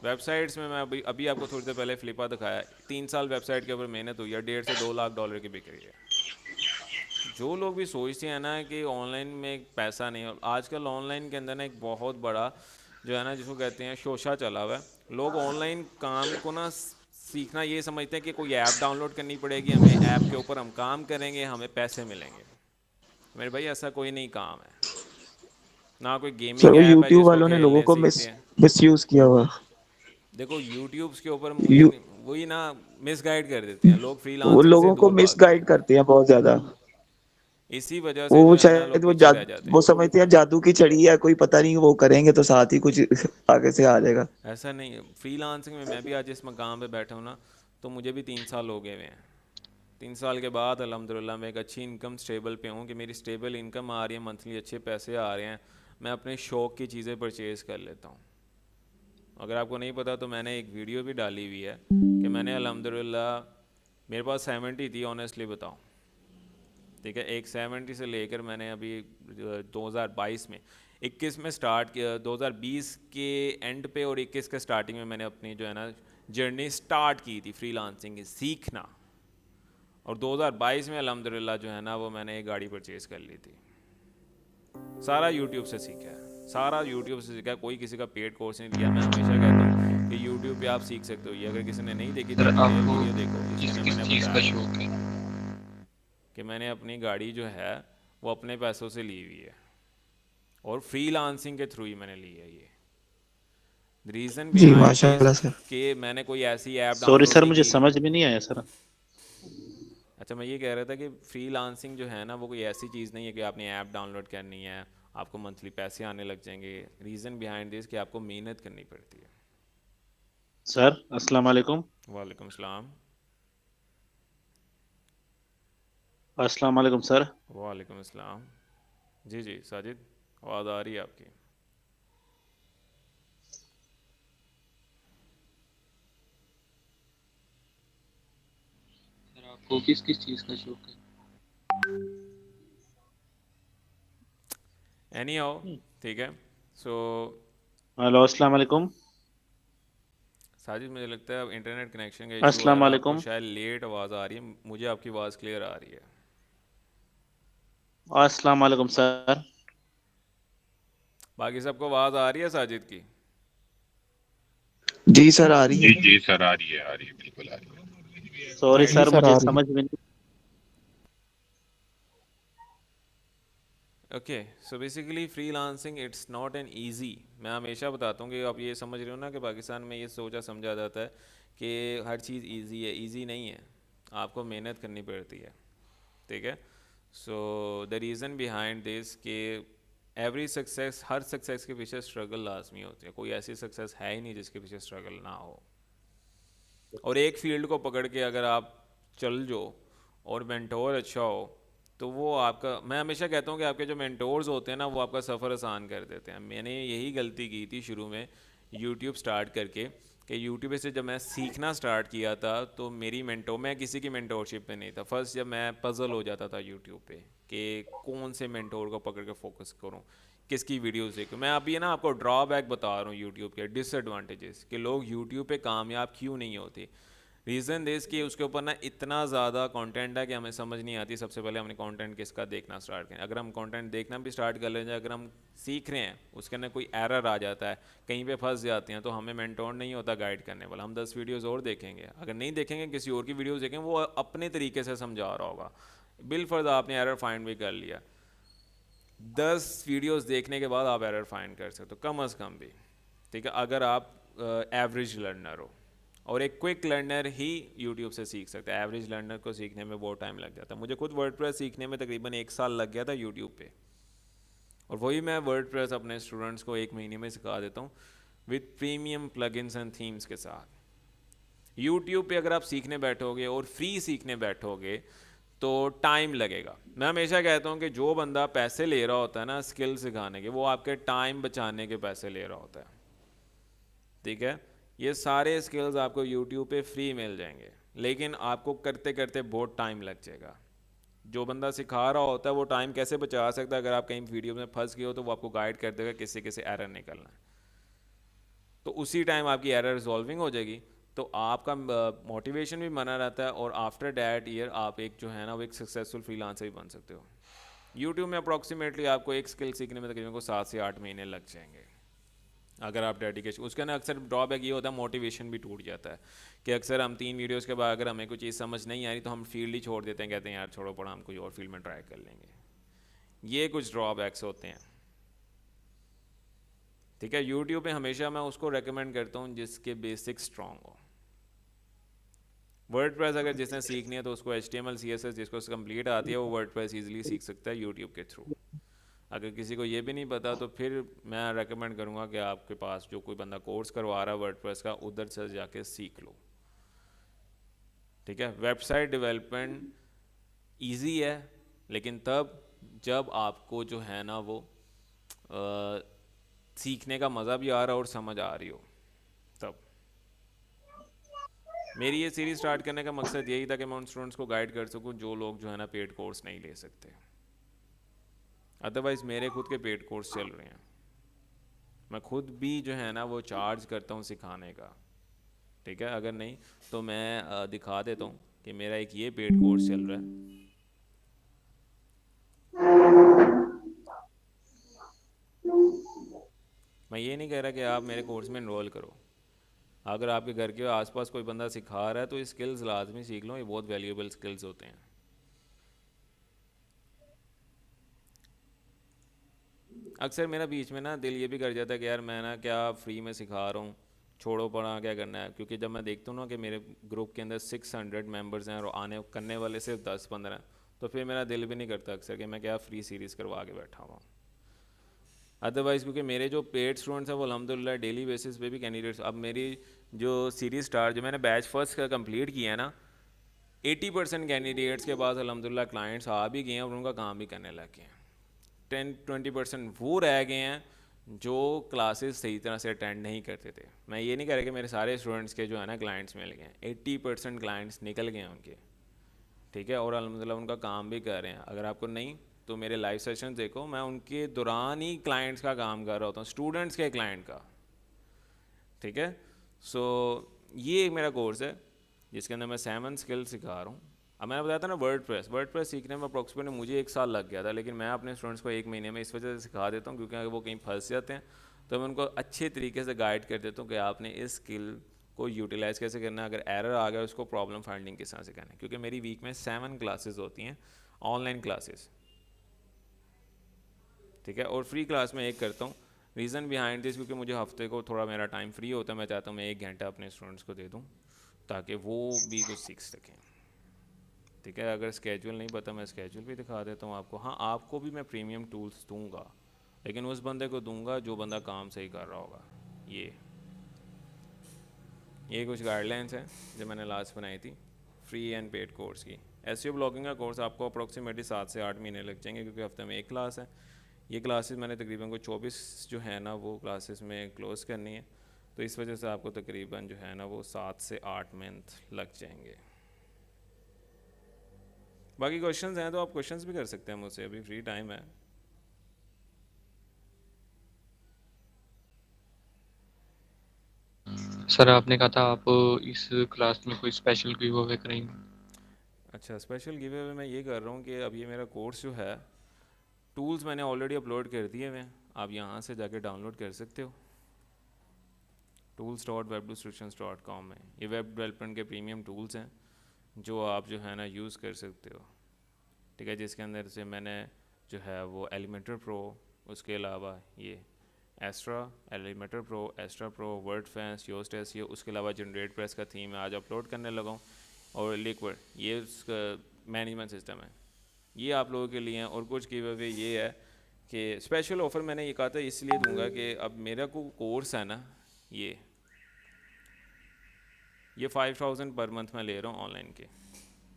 वेबसाइट्स में मैं अभी आपको थोड़ी देर पहले फ्लिपा दिखाया, 3 साल वेबसाइट के ऊपर मेहनत हुई है, 1.5 से 2 लाख डॉलर की बिक्री है। जो लोग भी सोचते हैं ना कि ऑनलाइन में पैसा नहीं, आजकल ऑनलाइन के अंदर ना एक बहुत बड़ा जो है ना जिसको कहते हैं शोशा चला हुआ है, लोग ऑनलाइन काम को ना सीखना ये समझते हैं कि कोई ऐप डाउनलोड करनी पड़ेगी हमें, ऐप के ऊपर हम काम करेंगे हमें पैसे मिलेंगे। मेरे भाई ऐसा कोई नहीं काम है, ना कोई सर गेमिंग वो ऐप है यूट्यूब जिसको वालों ने लोगों खेलने को सीखते हैं। मिसयूज किया हुआ है। देखो यूट्यूब्स के ऊपर यू वही ना मिसगाइड कर देते हैं लोग, वो फ्रीलांसिंग से लोगों को दूर भागते मिसगाइड हैं, करते हैं बहुत ज्यादा। इसी वजह से वो जो है ना शायद लोग पीछे रह जाते वो हैं। समझते हैं जादू की छड़ी है कोई, पता नहीं वो करेंगे तो साथ ही कुछ आगे से आ जाएगा। ऐसा नहीं है, फ्रीलांसिंग में मैं भी आज इस मकाम पे बैठा हूँ ना, तो मुझे भी 3 साल हो गए हुए हैं। 3 साल के बाद अल्हम्दुलिल्लाह मैं एक अच्छी इनकम स्टेबल पे हूँ कि मेरी स्टेबल इनकम आ रही है, मंथली अच्छे पैसे आ रहे हैं, मैं अपने शौक़ की चीज़ें परचेज़ कर लेता हूँ। अगर आपको नहीं पता तो मैंने एक वीडियो भी डाली हुई है कि मैंने अल्हम्दुलिल्लाह, मेरे पास 70 थी ऑनेस्टली बताऊँ, ठीक है, एक 70 से लेकर मैंने अभी 2022 में 21 में स्टार्ट किया, 2020 के एंड पे और 21 के स्टार्टिंग में मैंने अपनी जो है ना जर्नी स्टार्ट की थी फ्रीलांसिंग की सीखना, और 2022 में अल्हम्दुलिल्लाह जो है ना वो मैंने एक गाड़ी परचेज़ कर ली थी। सारा यूट्यूब से सीखा है, सारा यूट्यूब से सीखा है, कोई किसी का पेड कोर्स नहीं लिया। मैं हमेशा कहता हूँ कि यूट्यूब पे आप सीख सकते हो, ये अगर किसी ने नहीं देखी तो सर डिटेल आपको वीडियो देखो किस जिसमें किस मैंने चीज़ का बताया शौक है? कि मैंने अपनी गाड़ी जो है वो अपने पैसों से ली हुई है और फ्रीलांसिंग के थ्रू ही मैंने ली है। ये रीज़न जी बिहाइंड दिस माशाल्लाह सर। कि मैंने कोई ऐसी ऐप सॉरी डाउनलोड सर, नहीं मुझे की। समझ में नहीं आया सर। अच्छा, मैं ये कह रहा था कि फ्रीलांसिंग जो है ना वो कोई ऐसी चीज़ नहीं है कि आपने ऐप डाउनलोड करनी है आपको मंथली पैसे आने लग जाएंगे। रीज़न बिहाइंड दिस कि आपको मेहनत करनी पड़ती है। सर अस्सलाम वालेकुम। वालेकुम सलाम। अस्सलाम वालेकुम सर। वालेकुम सलाम। जी जी साजिद, आवाज़ आ रही है आपकी। सर आपको किस किस चीज़ का शौक है? एनी हाउ, ठीक है। सो हेलो अस्सलाम वालेकुम। साजिद, मुझे लगता है अब इंटरनेट कनेक्शन का इशू आ अस्सलाम रहा है, आपको वालेकुम। शायद लेट आवाज़ आ रही है, मुझे आपकी आवाज़ क्लियर आ रही है। अस्सलाम वालेकुम सर। बाकी सबको आवाज़ आ रही है साजिद की? जी सर आ रही जी है। जी सर, आ रही है, आ रही है, बिल्कुल आ रही है। Sorry right. जी सर, सर मुझे आ रही है। समझ में नहीं। Okay, so basically freelancing it's not an easy. मैं हमेशा बताता हूँ कि आप ये समझ रहे हो ना कि पाकिस्तान में ये सोचा समझा जाता है कि हर चीज़ इजी है, इजी नहीं है, आपको मेहनत करनी पड़ती है, ठीक है। So the reason behind this कि एवरी सक्सेस, हर सक्सेस के पीछे स्ट्रगल लाजमी होती है, कोई ऐसी सक्सेस है ही नहीं जिसके पीछे स्ट्रगल ना हो। और एक फील्ड को पकड़ के अगर आप चल जाओ और मेंटोर अच्छा हो तो वो आपका, मैं हमेशा कहता हूँ कि आपके जो मेंटोर्स होते हैं ना वो आपका सफ़र आसान कर देते हैं। मैंने यही गलती की थी शुरू में यूट्यूब स्टार्ट करके कि यूट्यूब से जब मैं सीखना स्टार्ट किया था तो मेरी मेंटोर, मैं किसी की मेंटोरशिप पे नहीं था। फर्स्ट जब मैं पज़ल हो जाता था यूट्यूब पे कि कौन से मेंटोर को पकड़ के फोकस करूँ, किसकी वीडियोस देखूँ। मैं अभी ना आपको ड्रॉबैक बता रहा हूँ यूट्यूब के, डिसएडवांटेजेस कि लोग यूट्यूब पे कामयाब क्यों नहीं होते। रीज़न दिस कि उसके ऊपर ना इतना ज़्यादा कंटेंट है कि हमें समझ नहीं आती सबसे पहले हमने कंटेंट किसका देखना स्टार्ट करें। अगर हम कंटेंट देखना भी स्टार्ट कर लें, अगर हम सीख रहे हैं उसके अंदर कोई एरर आ जाता है, कहीं पे फंस जाते हैं, तो हमें मेंटोर नहीं होता गाइड करने वाला। हम 10 वीडियोस और देखेंगे, अगर नहीं देखेंगे किसी और की वीडियोस देखेंगे, वो अपने तरीके से समझा रहा होगा, बिलफर्ज आपने एरर फाइंड भी कर लिया। 10 वीडियोस देखने के बाद आप एरर फाइंड कर सकते हो कम अज़ कम भी, ठीक है, अगर आप एवरेज लर्नर हो। और एक क्विक लर्नर ही यूट्यूब से सीख सकता है, एवरेज लर्नर को सीखने में बहुत टाइम लग जाता है। मुझे खुद वर्डप्रेस सीखने में तकरीबन 1 साल लग गया था यूट्यूब पे, और वही मैं वर्डप्रेस अपने स्टूडेंट्स को 1 महीने में सिखा देता हूँ with premium plugins and themes के साथ। यूट्यूब पे अगर आप सीखने बैठोगे और फ्री सीखने बैठोगे तो टाइम लगेगा। मैं हमेशा कहता हूँ कि जो बंदा पैसे ले रहा होता है ना स्किल सिखाने के, वो आपके टाइम बचाने के पैसे ले रहा होता है, ठीक है। ये सारे स्किल्स आपको यूट्यूब पे फ्री मिल जाएंगे, लेकिन आपको करते करते बहुत टाइम लग जाएगा। जो बंदा सिखा रहा होता है वो टाइम कैसे बचा सकता है, अगर आप कहीं वीडियो में फंस गए हो तो वो आपको गाइड कर देगा किससे किससे एरर निकलना है, तो उसी टाइम आपकी एरर रिजॉल्विंग हो जाएगी, तो आपका मोटिवेशन भी बना रहता है, और आफ्टर डैट ईयर आप एक जो है ना वो एक सक्सेसफुल फ्रीलांसर भी बन सकते हो। यूट्यूब में अप्रॉक्सीमेटली आपको एक स्किल सीखने में तकरीबन को 7 से 8 महीने लग जाएंगे, अगर आप डेडिकेशन, उसके ना अक्सर ड्रॉबैक ये होता है, मोटिवेशन भी टूट जाता है कि अक्सर हम 3 वीडियोस के बाद अगर हमें कोई चीज़ समझ नहीं आ रही तो हम फील्ड ही छोड़ देते हैं, कहते हैं यार छोड़ो पड़ा, हम कोई और फील्ड में ट्राई कर लेंगे। ये कुछ ड्रॉबैक्स होते हैं, ठीक है। यूट्यूब पे हमेशा मैं उसको रेकमेंड करता हूँ जिसके बेसिक स्ट्रॉन्ग हो। वर्डप्रेस अगर जिसने सीखनी है तो उसको HTML CSS जिसको कंप्लीट आती है वो वर्डप्रेस ईजिली सीख सकता है यूट्यूब के थ्रू। अगर किसी को ये भी नहीं पता तो फिर मैं रेकमेंड करूँगा कि आपके पास जो कोई बंदा कोर्स करवा रहा है वर्डप्रेस का, उधर से जाके सीख लो, ठीक है। वेबसाइट डेवलपमेंट ईजी है, लेकिन तब जब आपको जो है ना वो सीखने का मज़ा भी आ रहा हो और समझ आ रही हो तब। मेरी ये सीरीज़ स्टार्ट करने का मकसद यही था कि मैं उन स्टूडेंट्स को गाइड कर सकूं जो लोग जो है ना पेड कोर्स नहीं ले सकते। अदरवाइज़ मेरे खुद के पेड कोर्स चल रहे हैं, मैं खुद भी जो है ना वो चार्ज करता हूँ सिखाने का, ठीक है। अगर नहीं तो मैं दिखा देता हूँ कि मेरा एक ये पेड कोर्स चल रहा है। मैं ये नहीं कह रहा कि आप मेरे कोर्स में इनरोल करो, अगर आपके घर के आसपास कोई बंदा सिखा रहा है तो ये स्किल्स लाजमी सीख लो, ये बहुत वैल्यूएबल स्किल्स होते हैं। अक्सर मेरा बीच में ना दिल ये भी कर जाता है कि यार मैं ना क्या फ्री में सिखा रहा हूँ, छोड़ो पढ़ा क्या करना है। क्योंकि जब मैं देखता हूँ ना कि मेरे ग्रुप के अंदर 600 मेंबर्स हैं और आने करने वाले सिर्फ 10-15 हैं, तो फिर मेरा दिल भी नहीं करता अक्सर कि मैं क्या फ्री सीरीज़ करवा के बैठा हुआ हूँ। अदरवाइज़ क्योंकि मेरे जो पेड स्टूडेंट्स हैं वो अल्हम्दुलिल्लाह डेली बेसिस पे भी कैंडिडेट्स, अब मेरी जो सीरीज़ स्टार्ट जो मैंने बैच फर्स्ट का कंप्लीट किया है ना, 80% कैंडिडेट्स के पास अल्हम्दुलिल्लाह क्लाइंट्स आ भी गए हैं और उनका काम भी करने लग गए हैं। 10-20% वो रह गए हैं जो क्लासेस सही तरह से अटेंड नहीं करते थे। मैं ये नहीं कह रहा कि मेरे सारे स्टूडेंट्स के जो है ना क्लाइंट्स मिल गए हैं, 80% क्लाइंट्स निकल गए हैं उनके, ठीक है, और अल्हम्दुलिल्लाह उनका काम भी कर रहे हैं। अगर आपको नहीं तो मेरे लाइव सेशन देखो, मैं उनके दौरान ही क्लाइंट्स का काम कर रहा होता हूँ, स्टूडेंट्स के क्लाइंट का, ठीक है। सो ये एक मेरा कोर्स है जिसके अंदर मैं 7 स्किल सिखा रहा हूँ। अब मैंने बताया था ना वर्डप्रेस सीखने में अप्रॉक्सीमेटली मुझे 1 साल लग गया था, लेकिन मैं अपने स्टूडेंट्स को 1 महीने में इस वजह से सिखा देता हूँ क्योंकि अगर वो कहीं फंस जाते हैं तो मैं उनको अच्छे तरीके से गाइड कर देता हूँ कि आपने इस स्किल को यूटिलाइज़ कैसे करना है, अगर एरर आ गया उसको प्रॉब्लम फाइंडिंग किस तरह से करना है। क्योंकि मेरी वीक में 7 क्लासेस होती हैं, ऑनलाइन क्लासेस, ठीक है, और फ्री क्लास में एक करता हूँ। रीज़न बिहाइंड दिस क्योंकि मुझे हफ्ते को थोड़ा मेरा टाइम फ्री होता है, मैं चाहता हूँ मैं 1 घंटा अपने स्टूडेंट्स को दे दूँ ताकि वो भी कुछ सीख सकें, ठीक है। अगर स्केड्यूल नहीं पता मैं स्केड्यूल भी दिखा देता हूँ आपको। हाँ, आपको भी मैं प्रीमियम टूल्स दूंगा, लेकिन उस बंदे को दूंगा जो बंदा काम सही कर रहा होगा। ये कुछ गाइडलाइंस हैं जो मैंने लास्ट बनाई थी फ्री एंड पेड कोर्स की। एसईओ ब्लॉगिंग का कोर्स आपको अप्रॉक्सीमेटली 7 से 8 महीने लग जाएंगे क्योंकि हफ्ते में 1 क्लास है। ये क्लासेस मैंने तकरीबन को 24 जो है ना वो क्लासेस में क्लोज़ करनी है, तो इस वजह से आपको तकरीबन जो है ना वो 7 से 8 मंथ लग जाएंगे। बाकी क्वेश्चंस हैं तो आप क्वेश्चंस भी कर सकते हैं मुझसे, अभी फ्री टाइम है। सर आपने कहा था आप इस क्लास में कोई स्पेशल गिव अवे करेंगे। अच्छा, स्पेशल गिव अवे मैं ये कर रहा हूँ कि अब ये मेरा कोर्स जो है, टूल्स मैंने ऑलरेडी अपलोड कर दिए हुए हैं, आप यहाँ से जाके डाउनलोड कर सकते हो tools.webrestrictions.com में। ये वेब डेवलपमेंट के प्रीमियम टूल्स हैं जो आप जो है ना यूज़ कर सकते हो, ठीक है। जिसके अंदर से मैंने जो है वो एलिमेंटर प्रो, उसके अलावा ये Astra, Elementor pro, Astra pro, Wordfence, Yoast, ये उसके अलावा जनरेट प्रेस का थीम है आज अपलोड करने लगा हूँ, और लिक्विड ये उसका मैनेजमेंट सिस्टम है, ये आप लोगों के लिए हैं। और कुछ गिव अवे ये है कि स्पेशल ऑफ़र मैंने ये कहा था इसलिए दूंगा कि अब मेरा को कोर्स है ना ये 5000 पर मंथ मैं ले रहा हूँ ऑनलाइन के,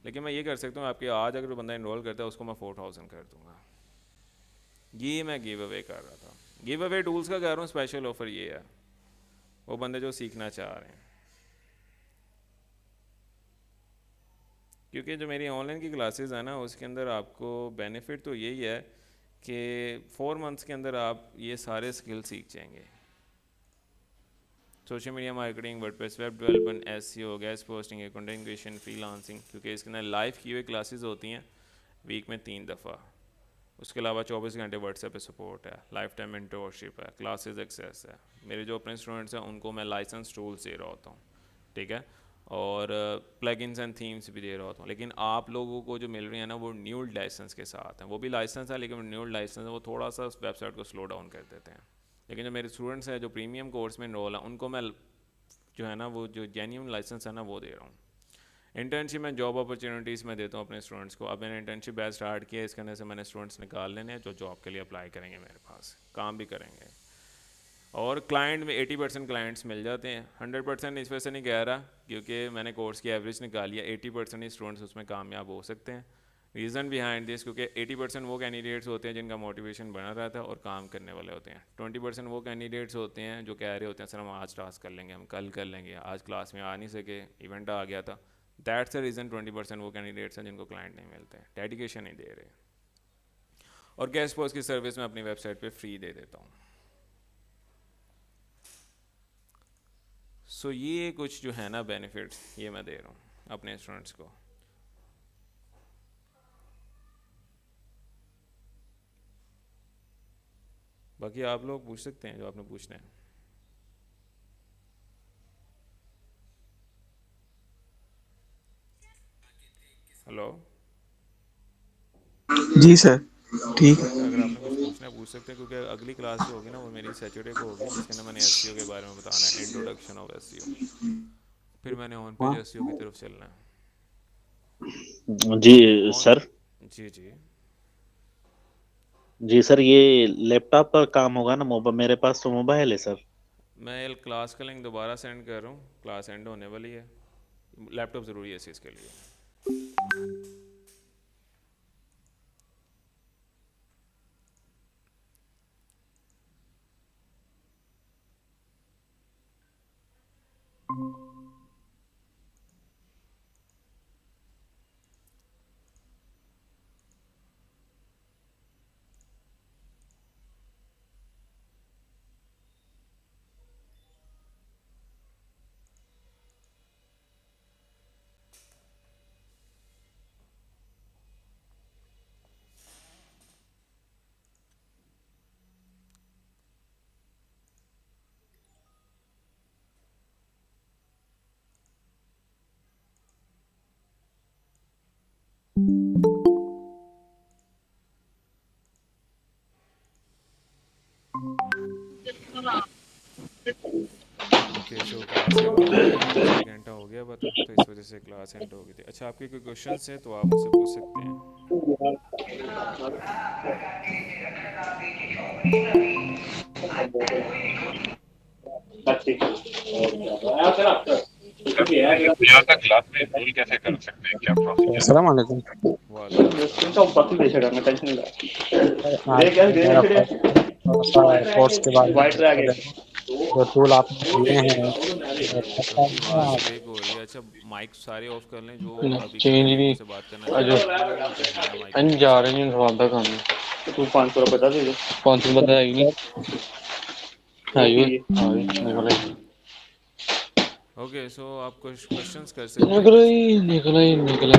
लेकिन मैं ये कर सकता हूँ आपके आज अगर बंदा इनरोल करता है उसको मैं 4000 कर दूँगा। ये मैं गिव अवे कर रहा था, गिव अवे टूल्स का कह रहा हूँ, स्पेशल ऑफ़र ये है वो बंदे जो सीखना चाह रहे हैं। क्योंकि जो मेरी ऑनलाइन की क्लासेस है ना उसके अंदर आपको बेनिफिट तो यही है कि 4 मंथ्स के अंदर आप ये सारे स्किल सीख जाएंगे। Social media marketing, WordPress, web development, SEO, guest posting, content creation, freelancing, क्योंकि इसके अंदर लाइव की हुई क्लासेस होती हैं वीक में 3 दफ़ा, उसके अलावा 24 घंटे व्हाट्सएप पे सपोर्ट है, लाइफ टाइम मेंटोरशिप है, क्लासेस एक्सेस है। मेरे जो अपने स्टूडेंट्स हैं उनको मैं लाइसेंस टूल्स दे रहा होता हूँ, ठीक है, और प्लगइन्स एंड थीम्स भी दे रहा होता हूँ। लेकिन आप लोगों को जो मिल रही है ना वो न्यूल्ड लाइसेंस के साथ है, वो भी लाइसेंस है लेकिन न्यूल्ड लाइसेंस है, वो थोड़ा सा वेबसाइट को स्लो डाउन कर देते हैं। लेकिन जो मेरे स्टूडेंट्स हैं जो प्रीमियम कोर्स में इनरोल है उनको मैं जो है ना वो जो जेन्युइन लाइसेंस है ना वो दे रहा हूँ। इंटर्नशिप में जॉब अपॉर्चुनिटीज़ मैं देता हूँ अपने स्टूडेंट्स को। अब मैंने इंटर्नशिप बैच स्टार्ट किया, इसके अंदर से मैंने स्टूडेंट्स निकाल लेने हैं जो जॉब के लिए अप्लाई करेंगे, मेरे पास काम भी करेंगे। और क्लाइंट में 80% क्लाइंट्स मिल जाते हैं। 100% इस वजह से नहीं कह रहा क्योंकि मैंने कोर्स की एवरेज निकाली है, 80% ही स्टूडेंट्स उसमें कामयाब हो सकते हैं। रीज़न बिहाइंड दिस, क्योंकि 80% वो कैंडिडेट्स होते हैं जिनका मोटिवेशन बना रहता है और काम करने वाले होते हैं। 20% वो कैंडिडेट्स होते हैं जो कह रहे होते हैं सर हम आज टास्क कर लेंगे, हम कल कर लेंगे, आज क्लास में आ नहीं सके, इवेंट आ गया था। दैट्स द रीज़न 20% वो कैंडिडेट्स हैं जिनको क्लाइंट नहीं मिलते, डेडिकेशन नहीं दे रहे। और गेस्ट पोस्ट की सर्विस मैं अपनी वेबसाइट पे फ्री दे देता हूँ। सो ये कुछ जो है ना बेनिफिट्स ये मैं दे रहा हूँ अपने स्टूडेंट्स को। बाकी आप लोग पूछ सकते हैं जो आपने पूछना है। हेलो जी सर, ठीक है। अगर आपने कुछ पूछना है पूछ सकते हैं, क्योंकि अगली क्लास जो होगी ना वो मेरी सैटरडे को होगी, जिसके अंदर मैंने एसईओ के बारे में बताना है, इंट्रोडक्शन ऑफ एसईओ। फिर मैंने ऑन पेज एसईओ की तरफ चलना है। जी सर। जी जी जी सर, ये लैपटॉप पर काम होगा ना? मेरे पास तो मोबाइल है सर। मैं क्लास का लिंक दोबारा सेंड कर रहा हूँ, क्लास एंड होने वाली है। लैपटॉप ज़रूरी है इस चीज़ के लिए। ओके सो क्लास एंड हो गई, 1 घंटा हो गया बता, तो इस वजह से क्लास एंड हो गई थी। अच्छा आपके कोई क्वेश्चंस हैं तो आप मुझसे पूछ सकते हैं। यहाँ का क्लास में रोल कैसे कर सकते हैं, क्या प्रोसीजर? अस्सलाम वालेकुम। कोर्स के बारे में जो टूल आपने दिए हैं ब्रेक हो रही है। अच्छा माइक सारे ऑफ कर लें जो अभी चेंज नहीं से बात करना चाहिए। जा रहे नहीं सवाल का काम है। तू 500 बता दे। 500 बताया ही नहीं। निकला ओके सो आप कुछ क्वेश्चंस कर सकते हैं। निकला।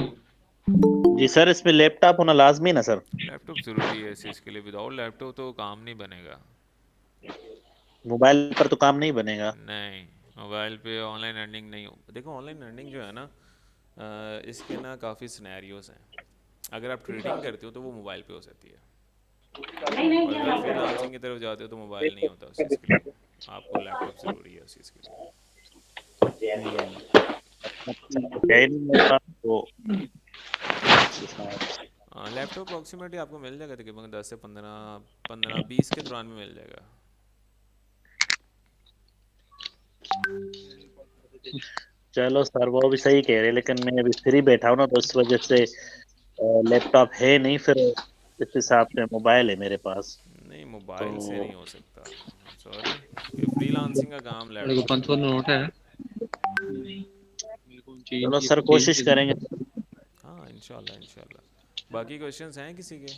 जी सर, इसमें लैपटॉप होना लाजमी है ना सर? लैपटॉप ज़रूरी है इस चीज़ के लिए, विदाउट लैपटॉप तो काम नहीं बनेगा। मोबाइल पर तो काम नहीं बनेगा। नहीं, मोबाइल पे ऑनलाइन अर्निंग नहीं हो। देखो ऑनलाइन अर्निंग जो है ना इसके ना काफ़ी सिनेरियोज हैं। अगर आप ट्रेडिंग करते हो तो वो मोबाइल पे हो सकती है, और अगर फ्रीलांसिंग की तरफ जाते हो तो मोबाइल नहीं होता उस चीज़ के लिए, आपको लैपटॉप ज़रूरी है उस चीज़ के लिए। लैपटॉप अप्रॉक्सीमेटली आपको मिल जाएगा तकरीबन 10 से 15-20 के दौरान में मिल जाएगा। चलो सर, वो भी सही कह रहे हैं, लेकिन मैं अभी फ्री बैठा हूँ ना तो इस वजह से लैपटॉप है नहीं, फिर इस हिसाब से मोबाइल है मेरे पास। नहीं मोबाइल से नहीं हो सकता, सॉरी। फ्रीलांसिंग का काम लैपटॉप 500 नोट है। चलो सर कोशिश करेंगे। हाँ इंशाल्लाह। बाकी क्वेश्चंस हैं किसी के?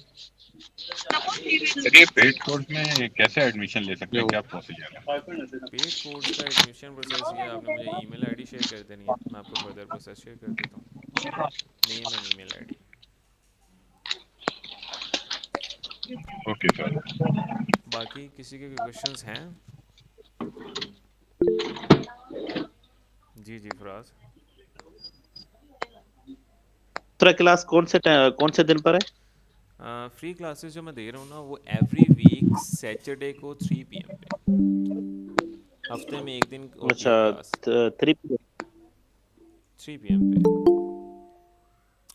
ये पेड कोर्स में कैसे एडमिशन ले सकते हैं, क्या प्रोसीजर है? पेड कोर्स का एडमिशन प्रोसेस ये आपने मुझे ईमेल आईडी शेयर कर देनी है, मैं आपको फर्दर प्रोसेस शेयर कर देता हूँ, name and email ID. Okay sir. बाकी किसी के क्वेश्चंस हैं? जी फराज। दूसरा क्लास कौन से दिन पर है? फ्री क्लासेस जो मैं दे रहा हूँ ना वो एवरी वीक सैटरडे को 3 PM पे, हफ्ते में एक दिन होती है अच्छा, क्लास 3 3 PM पे।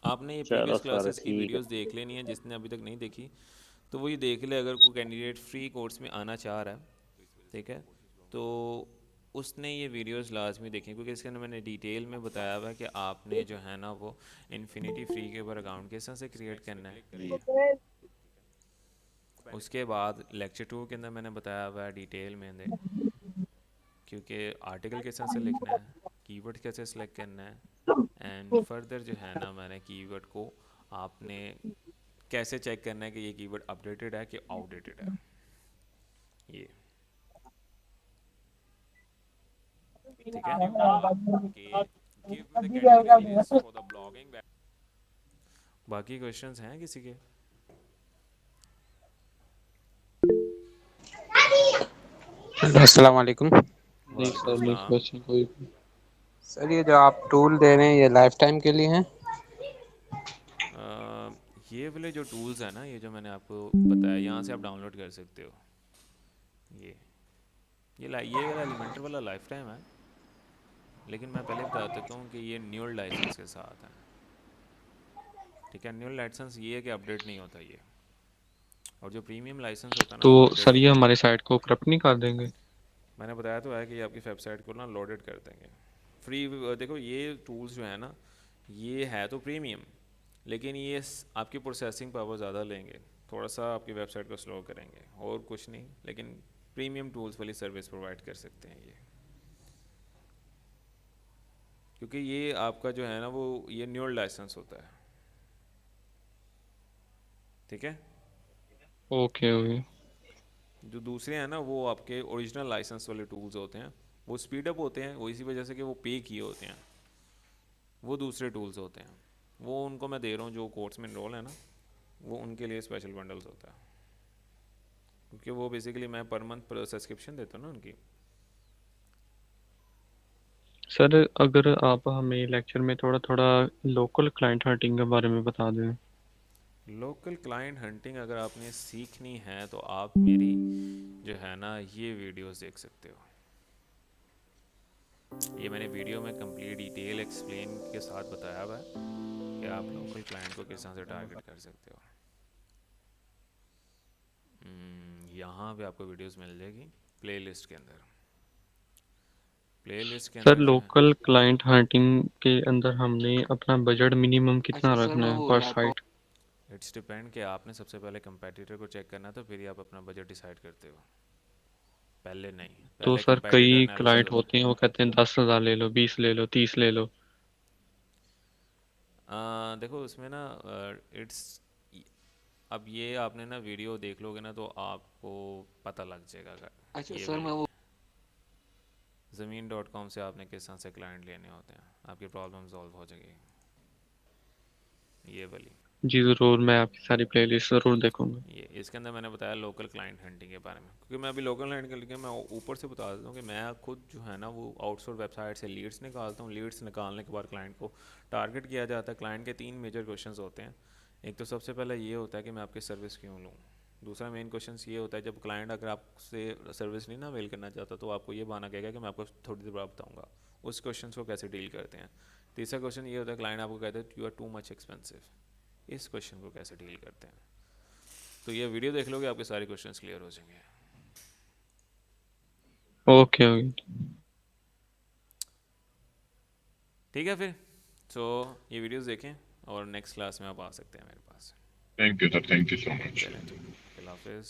आपने ये चलो प्रीवियस सर क्लासेस की ठीक है। वीडियोस देख लेनी है, जिसने अभी तक नहीं देखी तो वो ये देख ले। अगर कोई कैंडिडेट फ्री कोर्स में आना चाह रहा है, ठीक है, तो उसने ये वीडियोस लाजमी देखें, क्योंकि इसके अंदर मैंने डिटेल में बताया हुआ है कि आपने जो है ना वो इन्फिनिटी फ्री के ऊपर अकाउंट किस तरह से क्रिएट करना है। उसके बाद लेक्चर 2 के अंदर मैंने बताया हुआ है डिटेल में दे, क्योंकि आर्टिकल किस तरह से लिखना है, कीवर्ड कैसे सिलेक्ट करना है, एंड फर्दर जो है ना मैंने कीवर्ड को आपने कैसे चेक करना है कि ये कीवर्ड अपडेटेड है कि आउटडेटेड है। ये ठीक है कि give me the categories for the blogging web. बाकी क्वेश्चंस हैं किसी के? अस्सलाम वालेकुम। नहीं सर, नहीं क्वेश्चन कोई भी। सर ये जो आप टूल दे रहे हैं ये लाइफ टाइम के लिए हैं? ये वाले जो टूल्स हैं ना, ये जो मैंने आपको बताया, यहाँ से आप डाउनलोड कर सकते हो। ये वाला एलिमेंटर वाला लाइफ टाइम है, लेकिन मैं पहले बता देता हूँ कि ये न्यूल लाइसेंस के साथ है। ठीक है, न्यूल लाइसेंस ये है कि अपडेट नहीं होता ये, और जो प्रीमियम लाइसेंस होता है ना तो सर ये हमारे साइट को करप्ट नहीं कर देंगे? मैंने बताया तो है कि ये आपकी वेबसाइट को ना लोडेड कर देंगे फ्री। देखो ये टूल्स जो है ना ये है तो प्रीमियम, लेकिन ये आपकी प्रोसेसिंग पावर ज़्यादा लेंगे, थोड़ा सा आपकी वेबसाइट को स्लो करेंगे, और कुछ नहीं। लेकिन प्रीमियम टूल्स वाली सर्विस प्रोवाइड कर सकते हैं ये, क्योंकि ये आपका जो है ना वो ये न्यूल लाइसेंस होता है। ठीक है, ओके। जो दूसरे हैं ना वो आपके ओरिजिनल लाइसेंस वाले टूल्स होते हैं, वो स्पीड अप होते हैं, वो इसी वजह से कि वो पे किए होते हैं। वो दूसरे टूल्स होते हैं, वो उनको मैं दे रहा हूँ जो कोर्स में इनरोल है ना, वो उनके लिए स्पेशल बंडल्स होता है, क्योंकि वो बेसिकली मैं पर मंथ सब्सक्रिप्शन देता हूँ ना उनकी। सर अगर आप हमें लेक्चर में थोड़ा थोड़ा लोकल क्लाइंट हंटिंग के बारे में बता दें। लोकल क्लाइंट हंटिंग अगर आपने सीखनी है तो आप मेरी जो है ना ये वीडियोस देख सकते हो। ये मैंने वीडियो में कंप्लीट डिटेल एक्सप्लेन के साथ बताया हुआ है कि आप लोकल क्लाइंट को किस तरह से टारगेट कर सकते हो। यहाँ पे आपको वीडियोस मिल जाएगी प्लेलिस्ट के अंदर। प्लेलिस्ट के अंदर सर लोकल क्लाइंट हंटिंग के अंदर हमने अपना बजट मिनिमम कितना रखना है पर साइट? इट्स डिपेंड कि आपने सबसे पहले कंपेटिटर को चेक करना तो फिर ही आप अपना बजट डिसाइड करते हो, पहले नहीं। तो सर कई क्लाइंट होते हैं वो कहते हैं 10,000 ले लो, 20 ले लो, 30 ले लो। देखो उसमें ना इट्स अब ये आपने ना वीडियो देख लोगे ना तो आपको पता लग जाएगा। अच्छा सर मैं वो ज़मीन.com से आपने किस तरह से क्लाइंट लेने होते हैं, आपकी प्रॉब्लम सॉल्व हो जाएगी ये वाली। जी ज़रूर, मैं आपकी सारी प्लेलिस्ट ज़रूर देखूंगा। ये इसके अंदर मैंने बताया लोकल क्लाइंट हंटिंग के बारे में, क्योंकि मैं अभी लोकल क्लाइंट के लिए मैं ऊपर से बता देता हूँ कि मैं खुद जो है ना वो आउटसोर्स वेबसाइट से लीड्स निकालता हूँ। लीड्स निकालने के बाद क्लाइंट को टारगेट किया जाता है। क्लाइंट के 3 मेजर क्वेश्चन होते हैं। एक तो सबसे पहले ये होता है कि मैं आपकी सर्विस क्यों लूँ। दूसरा मेन क्वेश्चन ये होता है जब क्लाइंट अगर आपसे सर्विस नहीं ना अवेल करना चाहता तो आपको ये बहाना कहेगा कि मैं आपको थोड़ी देर बाद बताऊँगा। उस क्वेश्चन को कैसे डील करते हैं। तीसरा क्वेश्चन ये होता है क्लाइंट आपको कहता है you are too much expensive, इस क्वेश्चन को कैसे डील करते हैं। तो ये वीडियो देख लोगे आपके सारे क्वेश्चंस क्लियर हो जाएंगे। ओके ठीक है फिर तो ये वीडियोस देखें और नेक्स्ट क्लास में आप आ सकते हैं मेरे पास। Thank you sir, thank you so much. चलें ठीक, अल्लाह हाफिज़।